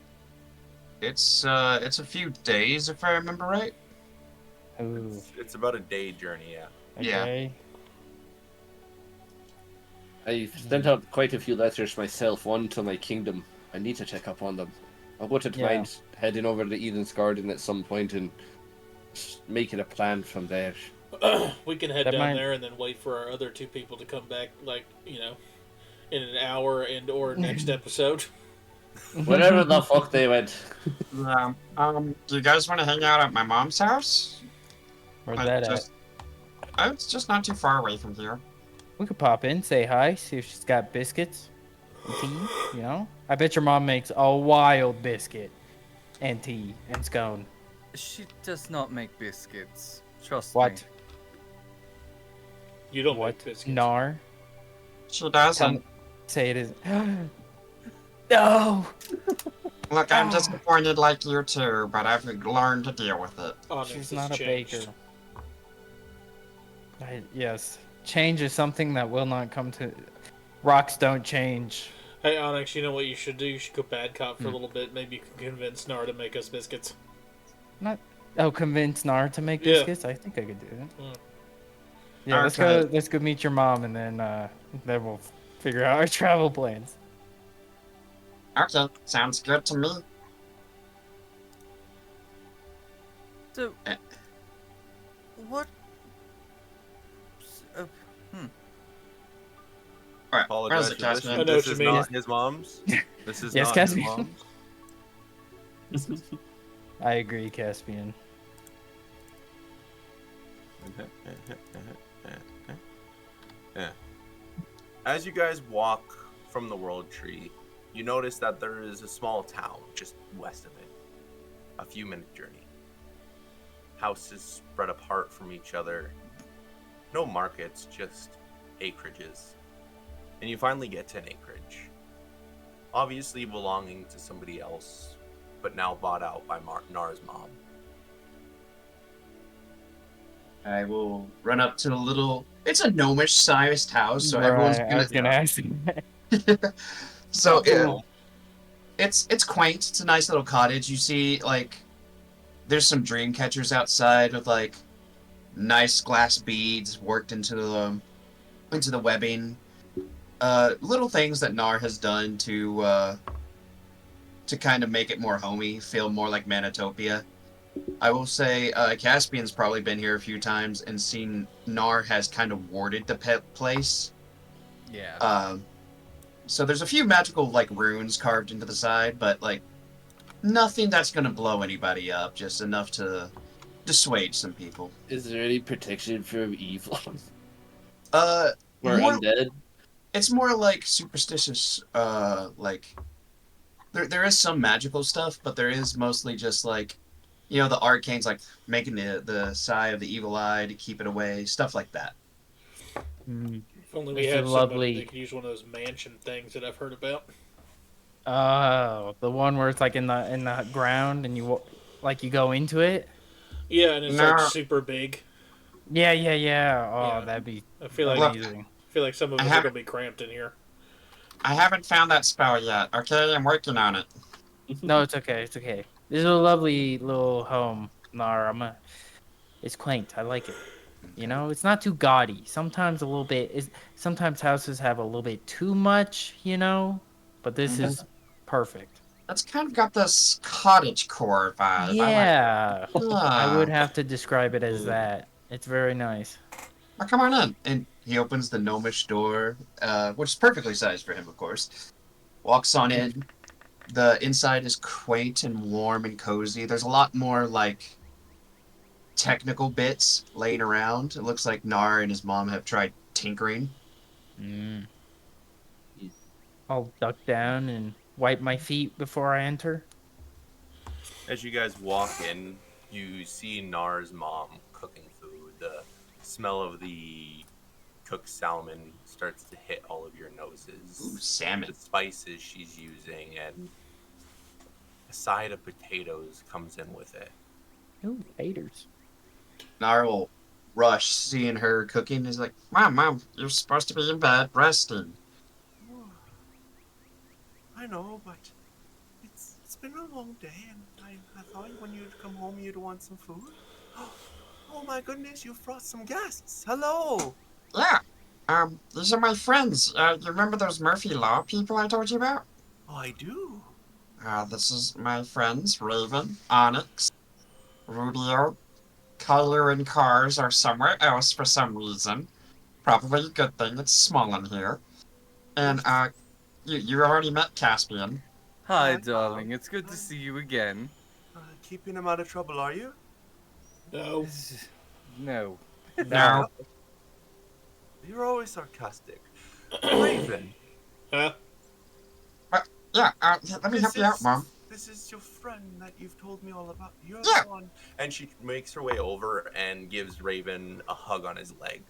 It's a few days if I remember right. Ooh, It's about a day journey, yeah. Yeah. okay. I've sent out quite a few letters myself, one to my kingdom. I need to check up on them. I wouldn't Yeah. mind heading over to Eden's Garden at some point and making a plan from there. We can head That down might- there and then wait for our other two people to come back, like, in an hour and or next episode. Wherever the fuck they went. Yeah. Do you guys want to hang out at my mom's house? Where's I that at? just- It's just not too far away from here. We could pop in, say hi, see if she's got biscuits and tea, I bet your mom makes a wild biscuit and tea and scone. She does not make biscuits. Trust What? me. You don't What? make biscuits. Nar? She doesn't. Say it is. No! Look, I'm disappointed like you too, but I've learned to deal with it. Onyx She's has not a changed. baker. Yes. Change is something that will not come to. Rocks don't change. Hey, Onyx, you know what you should do? You should go bad cop Hmm. for a little bit. Maybe you can convince Nar to make us biscuits. Convince Nar to make Yeah. biscuits? I think I could do that. Mm. Yeah, Okay. let's go meet your mom and then we'll figure out our travel plans. Okay, sounds good to me. So, Eh. what? Uh, All right, Apologize how's it, for this. Caspian? I know This what is you mean. not his mom's. This is Yes, not his Caspian. mom's. I agree, Caspian. Yeah. As you guys walk from the World Tree, you notice that there is a small town just west of it. A few minute journey. Houses spread apart from each other. No markets, just acreages. And you finally get to an acreage. Obviously belonging to somebody else, but now bought out by Nar's mom. I will run up to the little. It's a gnomish sized house, so everyone's Right, I gonna. was gonna ask you. So Cool. it's quaint. It's a nice little cottage. You see, like, there's some dream catchers outside with like nice glass beads worked into the webbing. Little things that Nar has done to kind of make it more homey, feel more like Manitopia. I will say Caspian's probably been here a few times and seen Nar has kind of warded the pet place. yeah. So there's a few magical like runes carved into the side, but like nothing that's gonna blow anybody up. Just enough to dissuade some people. Is there any protection from evil Uh, or more, undead? it's more like superstitious. Like there is some magical stuff, but there is mostly just like, you know, the arcanes like making the sigh of the evil eye to keep it away, stuff like that. Mm. If only we It's had lovely. somebody that could use one of those mansion things that I've heard about. Oh, the one where it's like in the ground and you go into it. Yeah, and it's No. like super big. Yeah. Oh, Yeah. that'd be I feel like amazing. some of I us are haven't- gonna be cramped in here. I haven't found that spell yet. Okay, I'm working on it. No, it's okay. It's okay. This is a lovely little home, Nara. It's quaint. I like it. You know, it's not too gaudy. Sometimes a little bit is. Sometimes houses have a little bit too much. You know, but this is perfect. It's kind of got this cottage core vibe. Yeah, I like I would it. have to describe it as that. It's very nice. Well, come on in. And he opens the gnomish door, which is perfectly sized for him, of course. Walks on in. The inside is quaint and warm and cozy. There's a lot more like technical bits laying around. It looks like Nar and his mom have tried tinkering. Mm. I'll duck down and wipe my feet before I enter. As you guys walk in, you see Nar's mom cooking food. The smell of the cooked salmon starts to hit all of your noses. Ooh, salmon. The spices she's using, and a side of potatoes comes in with it. Ooh, haters. Nar will rush seeing her cooking. He's like, Mom, you're supposed to be in bed resting. I know, but it's been a long day, and I thought when you'd come home you'd want some food. Oh my goodness, you've brought some guests. Hello. Yeah. These are my friends. You remember those Murphy Law people I told you about? Oh, I do. This is my friends, Raven, Onyx, Rubio, Kyler, and Cars are somewhere else for some reason. Probably a good thing it's small in here. And, you already met Caspian. Hi, Hi, darling. It's good to see you again. Keeping him out of trouble, are you? No. No. No. You're always sarcastic. Raven. Huh? Yeah, let me help you out, Mom. This is your friend that you've told me all about. You're Yeah. the one. And she makes her way over and gives Raven a hug on his leg.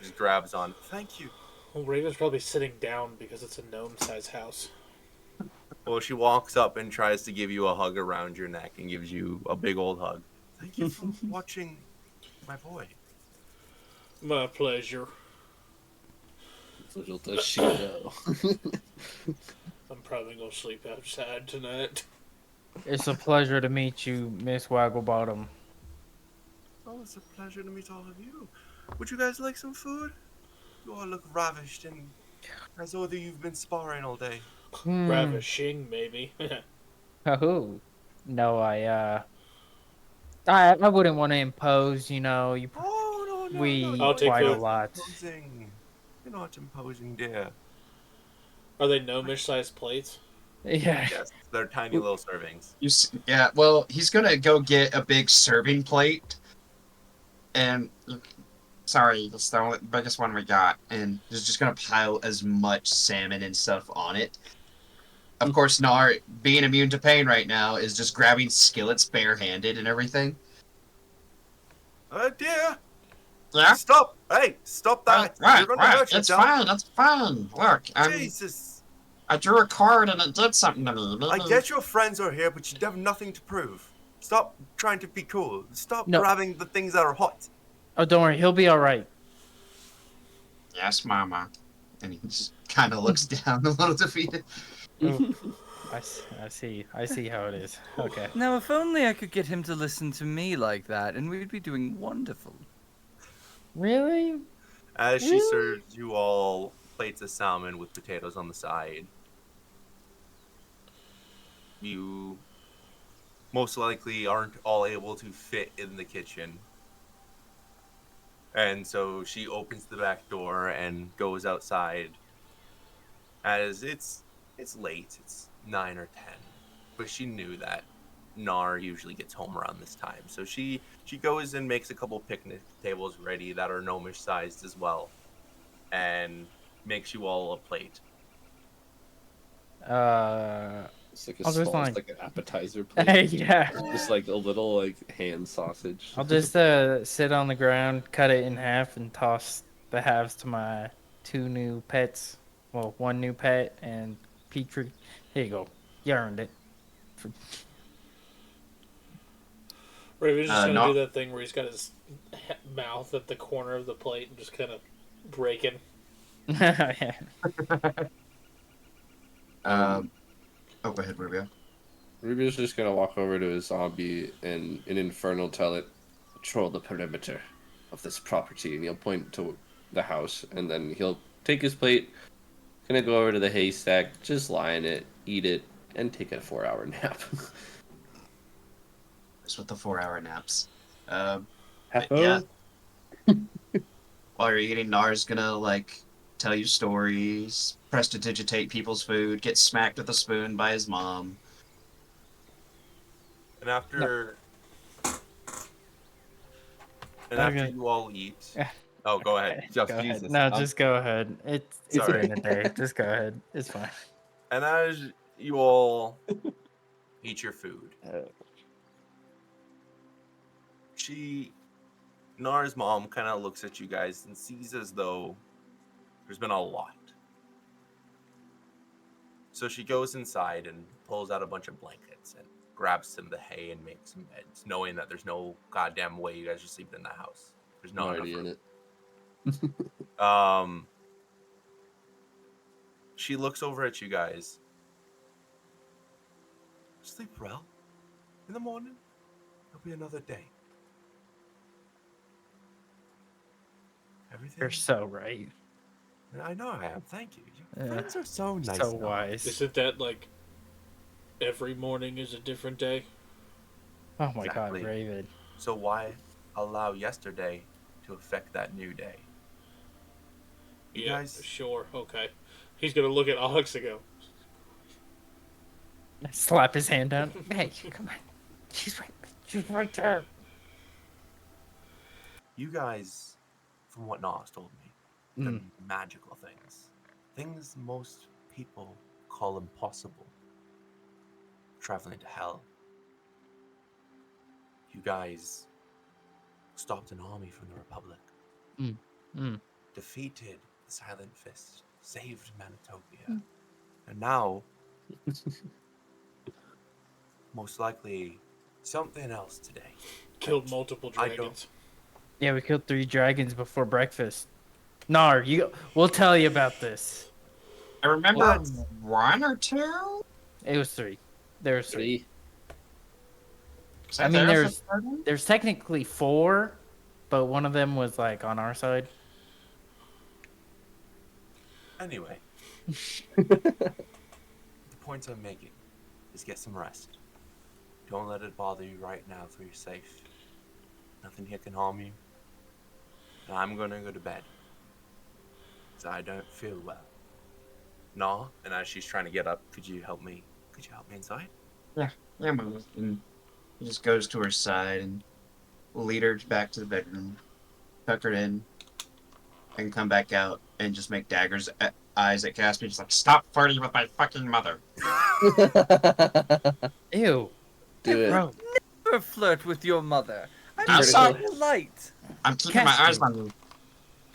Just grabs on. Thank you. Well, Raven's probably sitting down because it's a gnome-sized house. Well, she walks up and tries to give you a hug around your neck and gives you a big old hug. Thank you for watching my boy. My pleasure. Little does she know. I'm probably gonna sleep outside tonight. It's a pleasure to meet you, Miss Wagglebottom. Oh, it's a pleasure to meet all of you. Would you guys like some food? You all look ravished and as though you've been sparring all day. Ravishing, maybe. Oh, no, I wouldn't want to impose. You know, Oh no, we no, eat I'll take quite a food. lot. Imposing. You're not imposing, dear. Are they gnomish sized plates? Yeah. Yes, they're tiny little servings. Yeah, well, he's gonna go get a big serving plate, and sorry, that's the biggest one we got, and he's just gonna pile as much salmon and stuff on it. Of course, Nar, being immune to pain right now, is just grabbing skillets barehanded and everything. Dear, Yeah? stop! Hey, stop that! You're gonna hurt It's yourself. fine, it's fine. Look, Jesus! I drew a card and it did something to me. I Maybe- get your friends are here, but you have nothing to prove. Stop trying to be cool. Stop No. grabbing the things that are hot. Oh, don't worry, he'll be all right. Yes, Mama. And he just kind of looks down a little defeated. I see how it is. Okay. Now, if only I could get him to listen to me like that, and we'd be doing wonderful. Really? As she Really? serves you all plates of salmon with potatoes on the side, you most likely aren't all able to fit in the kitchen. And so she opens the back door and goes outside. As it's late, it's 9 or 10, but she knew that Nar usually gets home around this time. So she goes and makes a couple picnic tables ready that are gnomish sized as well, and makes you all a plate. It's like a I'll just, small, like- it's like an appetizer plate. Yeah. Just like a little like hand sausage. I'll just sit on the ground, cut it in half, and toss the halves to my 2 new pets. Well, 1 new pet and Petrie. Here you go. You earned it. Raven's just gonna no. do that thing where he's got his mouth at the corner of the plate and just kind of breaking. Yeah. Oh, go ahead, Rubio. Rubio's just gonna walk over to his zombie and in Infernal tell it, patrol the perimeter of this property, and he'll point to the house, and then he'll take his plate, gonna go over to the haystack, just lie in it, eat it, and take a 4-hour nap. That's with the 4-hour naps. Half Yeah. While you're eating, Nar's gonna tell you stories, prestidigitate people's food, get smacked with a spoon by his mom. And after Okay. you all eat, Yeah. oh, go ahead. Go Just ahead. Jesus. No, just go ahead. It's the Sorry. end of the day. Just go ahead. It's fine. And as you all eat your food, Nar's mom kind of looks at you guys and sees as though there's been a lot. So she goes inside and pulls out a bunch of blankets and grabs some of the hay and makes some beds, knowing that there's no goddamn way you guys are sleeping in the house. There's not enough already in room. it. She looks over at you guys. Sleep well. In the morning, there'll be another day. Everything. You're so right. I know I am. Thank you. Your Yeah. friends are so nice. So now. wise. Isn't that like every morning is a different day? Oh my Exactly. god, Raven. So why allow yesterday to affect that new day? You Yeah, guys- sure, okay. He's gonna look at Alex and go, Slap his hand down. Hey, come on. She's right there. You guys, from what Nas told me, the Mm. magical things most people call impossible, traveling to hell. You guys stopped an army from the Republic, defeated the Silent Fist, saved Manitopia, and now, most likely, something else today. killed multiple I don't- dragons. Yeah, we killed 3 dragons before breakfast. Nar, we'll tell you about this. I remember What? 1 or 2. It was 3. There was 3. 3. Was I mean, there for the third one? There's technically 4, but one of them was like on our side. Anyway, the point I'm making is get some rest. Don't let it bother you right now for your safe. Nothing here can harm you. And I'm gonna go to bed. Because I don't feel well. Nah. And as she's trying to get up, could you help me? Could you help me inside? Yeah, move. And he just goes to her side and lead her back to the bedroom, tuck her in, and come back out and just make daggers eyes at Caspian. Just like, stop flirting with my fucking mother. Ew. Do it. Bro, Never flirt with your mother. I'm I'm so sorry. polite. I'm keeping my eyes Caspian. on you.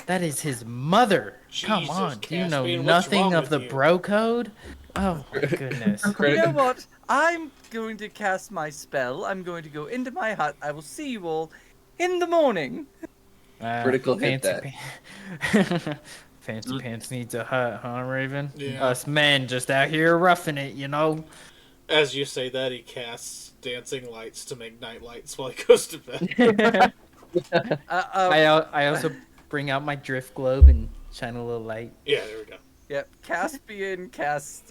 that is his mother. Come Jesus, on. Do you know Caspian, what's nothing wrong of with the you? bro code? Oh my goodness. You know what? I'm going to cast my spell. I'm going to go into my hut. I will see you all in the morning. Critical hit fancy Fancy Pants needs a hut, huh, Raven? Yeah. Us men just out here roughing it, you know? As you say that, he casts dancing lights to make night lights while he goes to bed. I also bring out my drift globe and shine a little light. Yeah, there we go. Yep, Caspian takes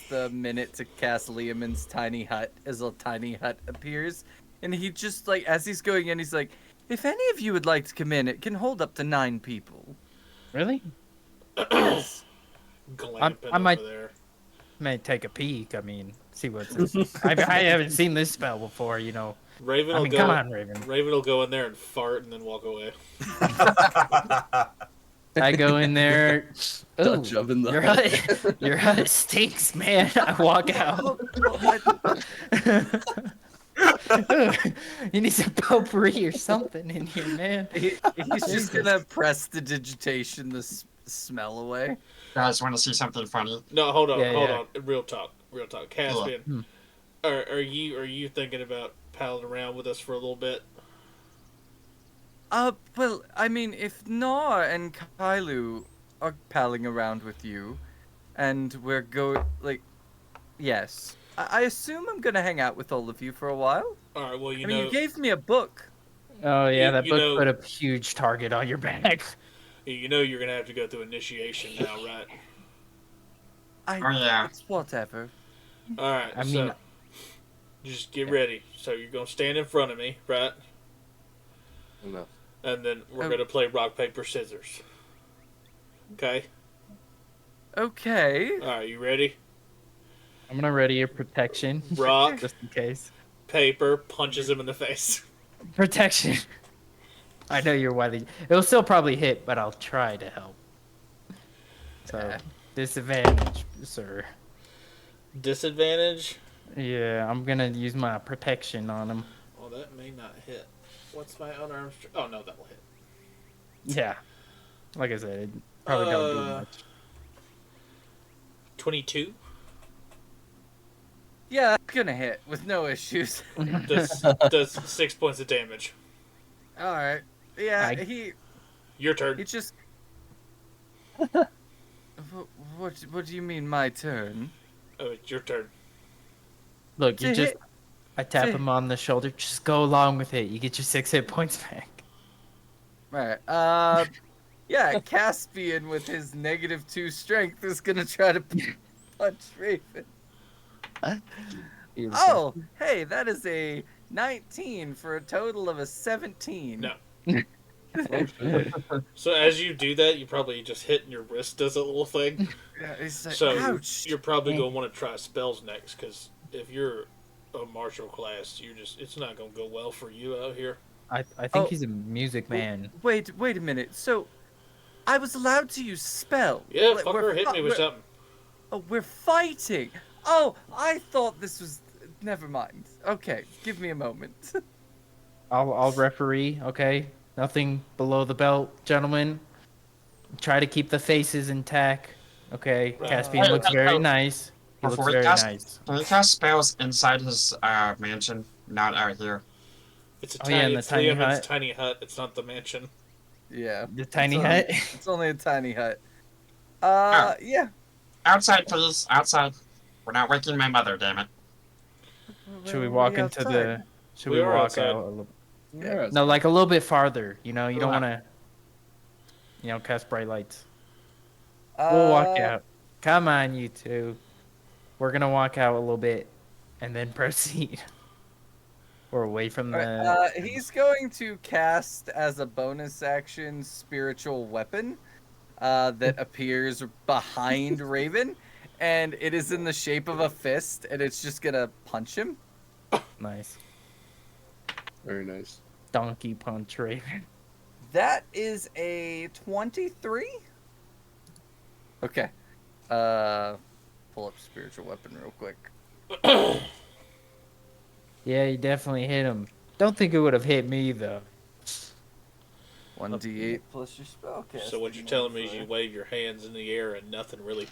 the minute to cast Liamon's tiny hut as a tiny hut appears, and he just like as he's going in, he's like, "If any of you would like to come in, it can hold up to 9 people." Really? Yes. Glamping I might- over there. May take a peek. I mean, see what's this. I haven't seen this spell before, you know. Raven I will mean, go. come on, Raven. Raven will go in there and fart and then walk away. I go in there. Ooh, Touch up in the your hut, your hut stinks, man. I walk out. You need some potpourri or something in here, man. He's just gonna press the digitation the smell away. Guys, want to see something funny? No, hold on, Yeah, hold yeah. on. Real talk. Caspian, are you thinking about palling around with us for a little bit? Well, I mean, if Nar and Kailu are palling around with you, and we're yes. I assume I'm gonna hang out with all of you for a while. All right. Well, I mean, you gave me a book. Oh yeah, that you book know- put a huge target on your back. you know you're gonna have to go through initiation now, right? Oh, yeah. It's whatever. All right. I mean- so just get ready. So you're gonna stand in front of me, right? No. And then we're Oh. gonna play rock paper scissors. Okay. Okay. All right. You ready? I'm gonna ready your protection. Rock, Just in case. paper, punches him in the face. Protection. I know you're wily. It'll still probably hit, but I'll try to help. So, disadvantage, sir. Disadvantage. Yeah, I'm gonna use my protection on him. Well, that may not hit. What's my unarmed? Oh no, that will hit. Yeah. Like I said, it probably don't do much. 22. Yeah, that's gonna hit with no issues. Does 6 points of damage. All right. Yeah, I- he Your turn. just. What do you mean, my turn? Oh, it's your turn. Look, you To just. hit- I tap to- him on the shoulder. Just go along with it. You get your 6 hit points back. Right. Yeah, Caspian with his -2 strength is gonna try to punch Raven. Oh, hey, that is a 19 for a total of a 17. No. So as you do that, you probably just hit and your wrist does a little thing. Yeah, it's like, So ouch. you're probably gonna want to try spells next, because if you're a martial class, it's not gonna go well for you out here. I think Oh. he's a music man. Wait a minute. So, I was allowed to use spell. Yeah, Like, fucker, hit me with something. Oh, we're fighting. Oh, I thought this was. Never mind. Okay, give me a moment. I'll referee, okay? Nothing below the belt, gentlemen. Try to keep the faces intact. Okay, Caspian Hey, looks very nice. He Before looks we very cast- nice. Can we cast spells inside his mansion, not out here? It's a Oh, yeah, tiny, in the it's tiny Liam's hut. tiny hut. It's not the mansion. Yeah. The tiny It's hut. It's only a tiny hut. Oh. Yeah. Outside, please. Outside. We're not waking my mother, damn it. Should we Where walk are into outside? the? Should We we are walk outside. out a little? Yeah. No, like a little bit farther. You know, you don't Wow. want to. Cast bright lights. We'll walk out. Come on, you two. We're gonna walk out a little bit, and then proceed. or away from the. Alright, he's going to cast as a bonus action spiritual weapon that appears behind Raven, and it is in the shape of a fist, and it's just gonna punch him. Nice. Very nice. Donkey punch Raven. That is a 23. Okay. Pull up spiritual weapon real quick. Yeah, you definitely hit him. Don't think it would have hit me though. 1d8 plus your spell cast. So what you're telling me is you wave your hands in the air and nothing really.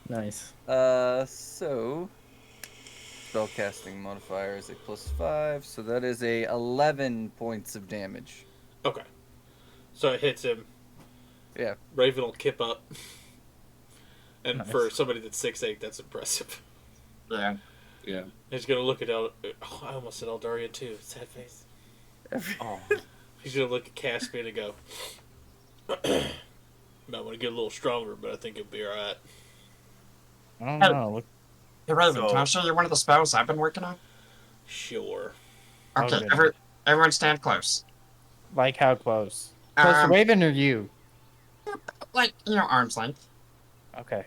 Nice. So spellcasting modifier is a +5, so that is a 11 points of damage. Okay. So it hits him. Yeah. Raven will kip up. And Nice. for somebody that's 6'8", that's impressive. Yeah. Yeah. He's gonna look at oh, I almost said Eldarian too. Sad face. Oh. He's gonna look at Caspian and go, might want to get a little stronger, but I think it'll be alright. I don't know. Look, Hey, Raven, So- can I show you one of the spells I've been working on? Sure. Okay, Okay. everyone stand close. like how close? Close to Raven or you? Like, arm's length Okay.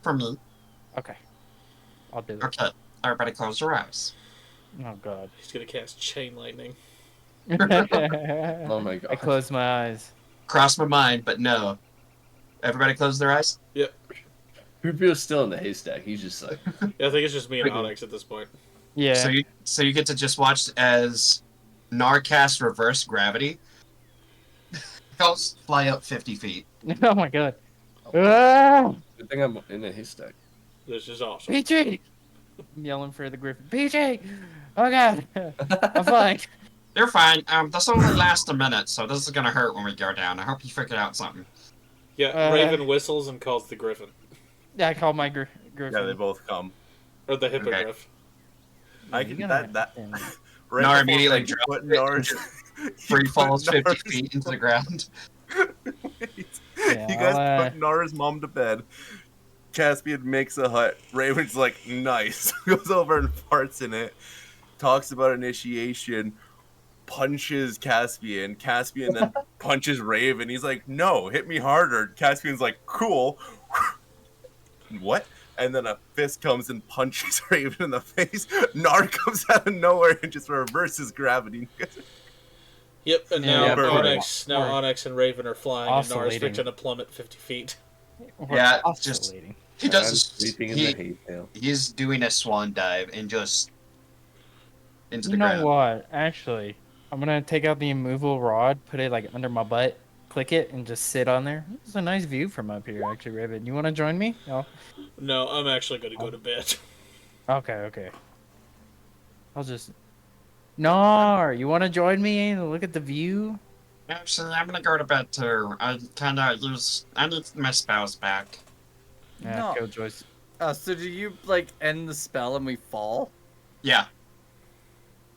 from me. Okay. I'll do it. Okay, everybody close your eyes. Oh god. He's gonna cast Chain Lightning. Oh my god. I closed my eyes. Cross my mind, but no. Everybody close their eyes? Rubio's still in the haystack. He's just like, Yeah, I think it's just me and Onyx at this point. Yeah. So you get to just watch as Narcast reverse gravity helps fly up 50 feet. Oh my god. Ah! good thing I'm in a haystack. This is awesome. PJ! I'm yelling for the Griffin. PJ! Oh god! I'm flying. You're fine. This only lasts a minute, so this is gonna hurt when we go down. I hope you figured out something. Yeah, Raven whistles and calls the Griffin. Yeah, I called my Griffin. Yeah, they both come. Or the Hippogriff. I You can gotta that. understand. Right Nar before immediately you drops put it Nar's- and you Free put falls 50 Nar's- feet into the ground. Wait. Yeah, You guys I'll, put Nara's mom to bed. Caspian makes a hut. Raven's like, nice. Goes over and farts in it. Talks about initiation. Punches Caspian. Caspian then punches Raven. He's like, no, hit me harder. Caspian's like, cool. What? And then a fist comes and punches Raven in the face. Nar comes out of nowhere and just reverses gravity. Yep, and Yeah, now yeah, Onyx, we're- Onyx and Raven are flying, and Nara's oscillating. fixing to plummet 50 feet. We're Yeah, oscillating. He I'm does. sleeping in He, the haytail. he's doing a swan dive and just into the You know ground. what? Actually, I'm gonna take out the immovable rod, put it like under my butt, click it, and just sit on there. It's a nice view from up here, actually, Raven. You want to join me? No. No, I'm actually going to go to bed. Okay, okay. I'll just. Nar, you want to join me and look at the view? Actually, I'm gonna go to bed too. I need my spells back. Yeah, No. Killjoy's. So do you like end the spell and we fall? Yeah.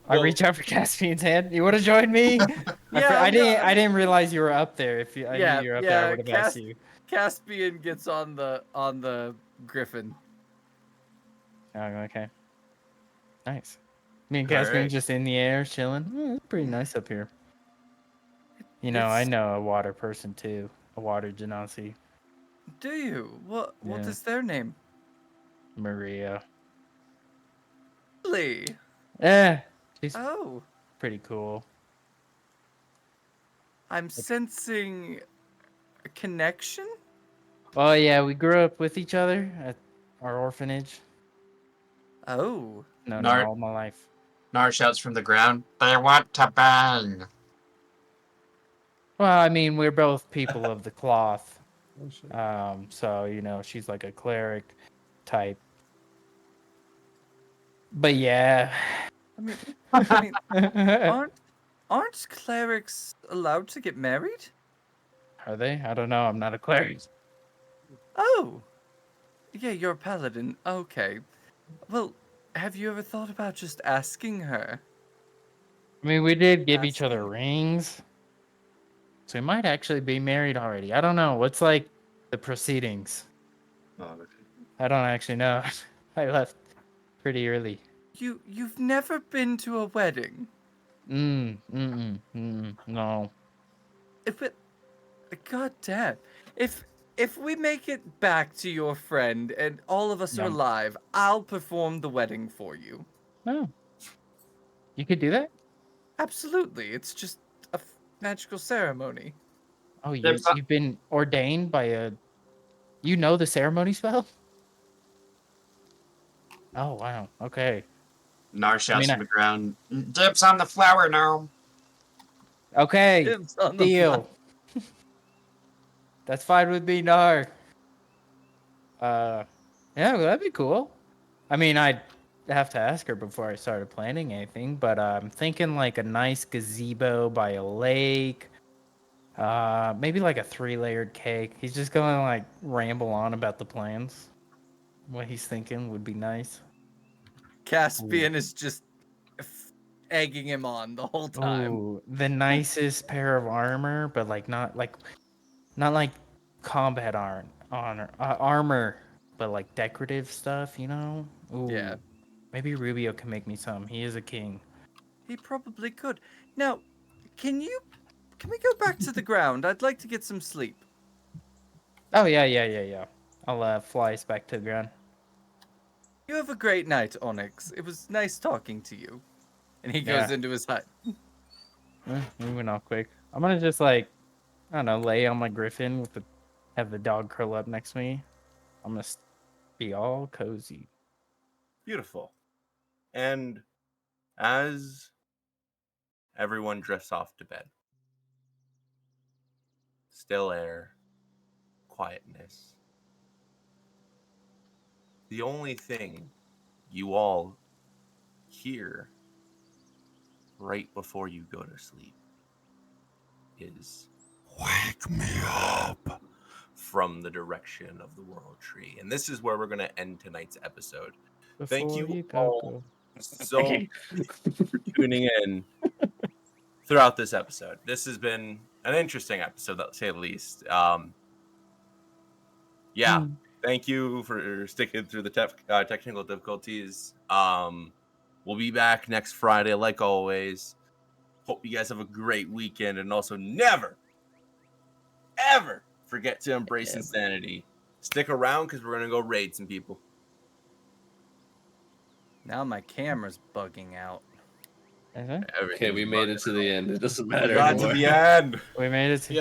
I Well- reach out for Caspian's hand. You want to join me? Yeah, I didn't. yeah. I didn't realize you were up there. If you, I Yeah, knew you were up there, I yeah, would have asked Cas- you. Caspian gets on the Griffin. Oh, okay. Nice. Me and All Caspian right. just in the air chilling. It's pretty nice up here. You know, I It's- know a water person too. A water genasi. Do you? What Yeah. is their name? Maria. Lee. Eh, she's Oh, pretty cool. I'm sensing a connection. Oh yeah, we grew up with each other at our orphanage. Oh, No, Nar- all my life. Nar shouts from the ground. They want to bang. Well, I mean, we're both people of the cloth. Oh, shit. So you know, she's like a cleric type. But yeah. I mean, aren't clerics allowed to get married? Are they? I don't know. I'm not a cleric. Oh, yeah, you're a paladin. Okay. Well, have you ever thought about just asking her? I mean, we did give each other Asking. rings. So we might actually be married already. I don't know. What's like the proceedings? I don't actually know. I left pretty early. You've never been to a wedding. No. But God damn. If we make it back to your friend and all of us are No. alive, I'll perform the wedding for you. No. You could do that? Absolutely. It's just a magical ceremony. Oh, There's a- you've been ordained by a... You know the ceremony spell? Oh, wow. Okay. Nar shouts mean, from the ground. Dibs on the flower now. Okay. Dibs on the Deal. That's fine with me, Nar. Yeah, well, that'd be cool. I mean, I'd have to ask her before I started planning anything, but I'm thinking like a nice gazebo by a lake. Maybe like a 3-layered cake. He's just gonna like ramble on about the plans. What he's thinking would be nice. Caspian is just egging him on the whole time. Ooh, the nicest pair of armor, but like not like combat armor, but like decorative stuff, you know? Ooh. Yeah. Maybe Rubio can make me some. He is a king. He probably could. Now, can we go back to the ground? I'd like to get some sleep. Oh yeah. I'll fly us back to the ground. You have a great night, Onyx. It was nice talking to you. And he goes Yeah. into his hut. Moving off quick. I'm gonna just like, I don't know, lay on my griffin have the dog curl up next to me. I'm gonna be all cozy. Beautiful. And as everyone drifts off to bed, still air, quietness. The only thing you all hear right before you go to sleep is "Wake me up" from the direction of the World Tree. And this is where we're going to end tonight's episode. Thank Before you go, all go. so much for tuning in throughout this episode. This has been an interesting episode, to say the least. Thank you for sticking through the technical difficulties. We'll be back next Friday, like always. Hope you guys have a great weekend, and also never, ever forget to embrace insanity. Stick around because we're gonna go raid some people. Now my camera's bugging out. Is it? Okay, we made it to the end. It doesn't matter We got anymore. to the end. We made it to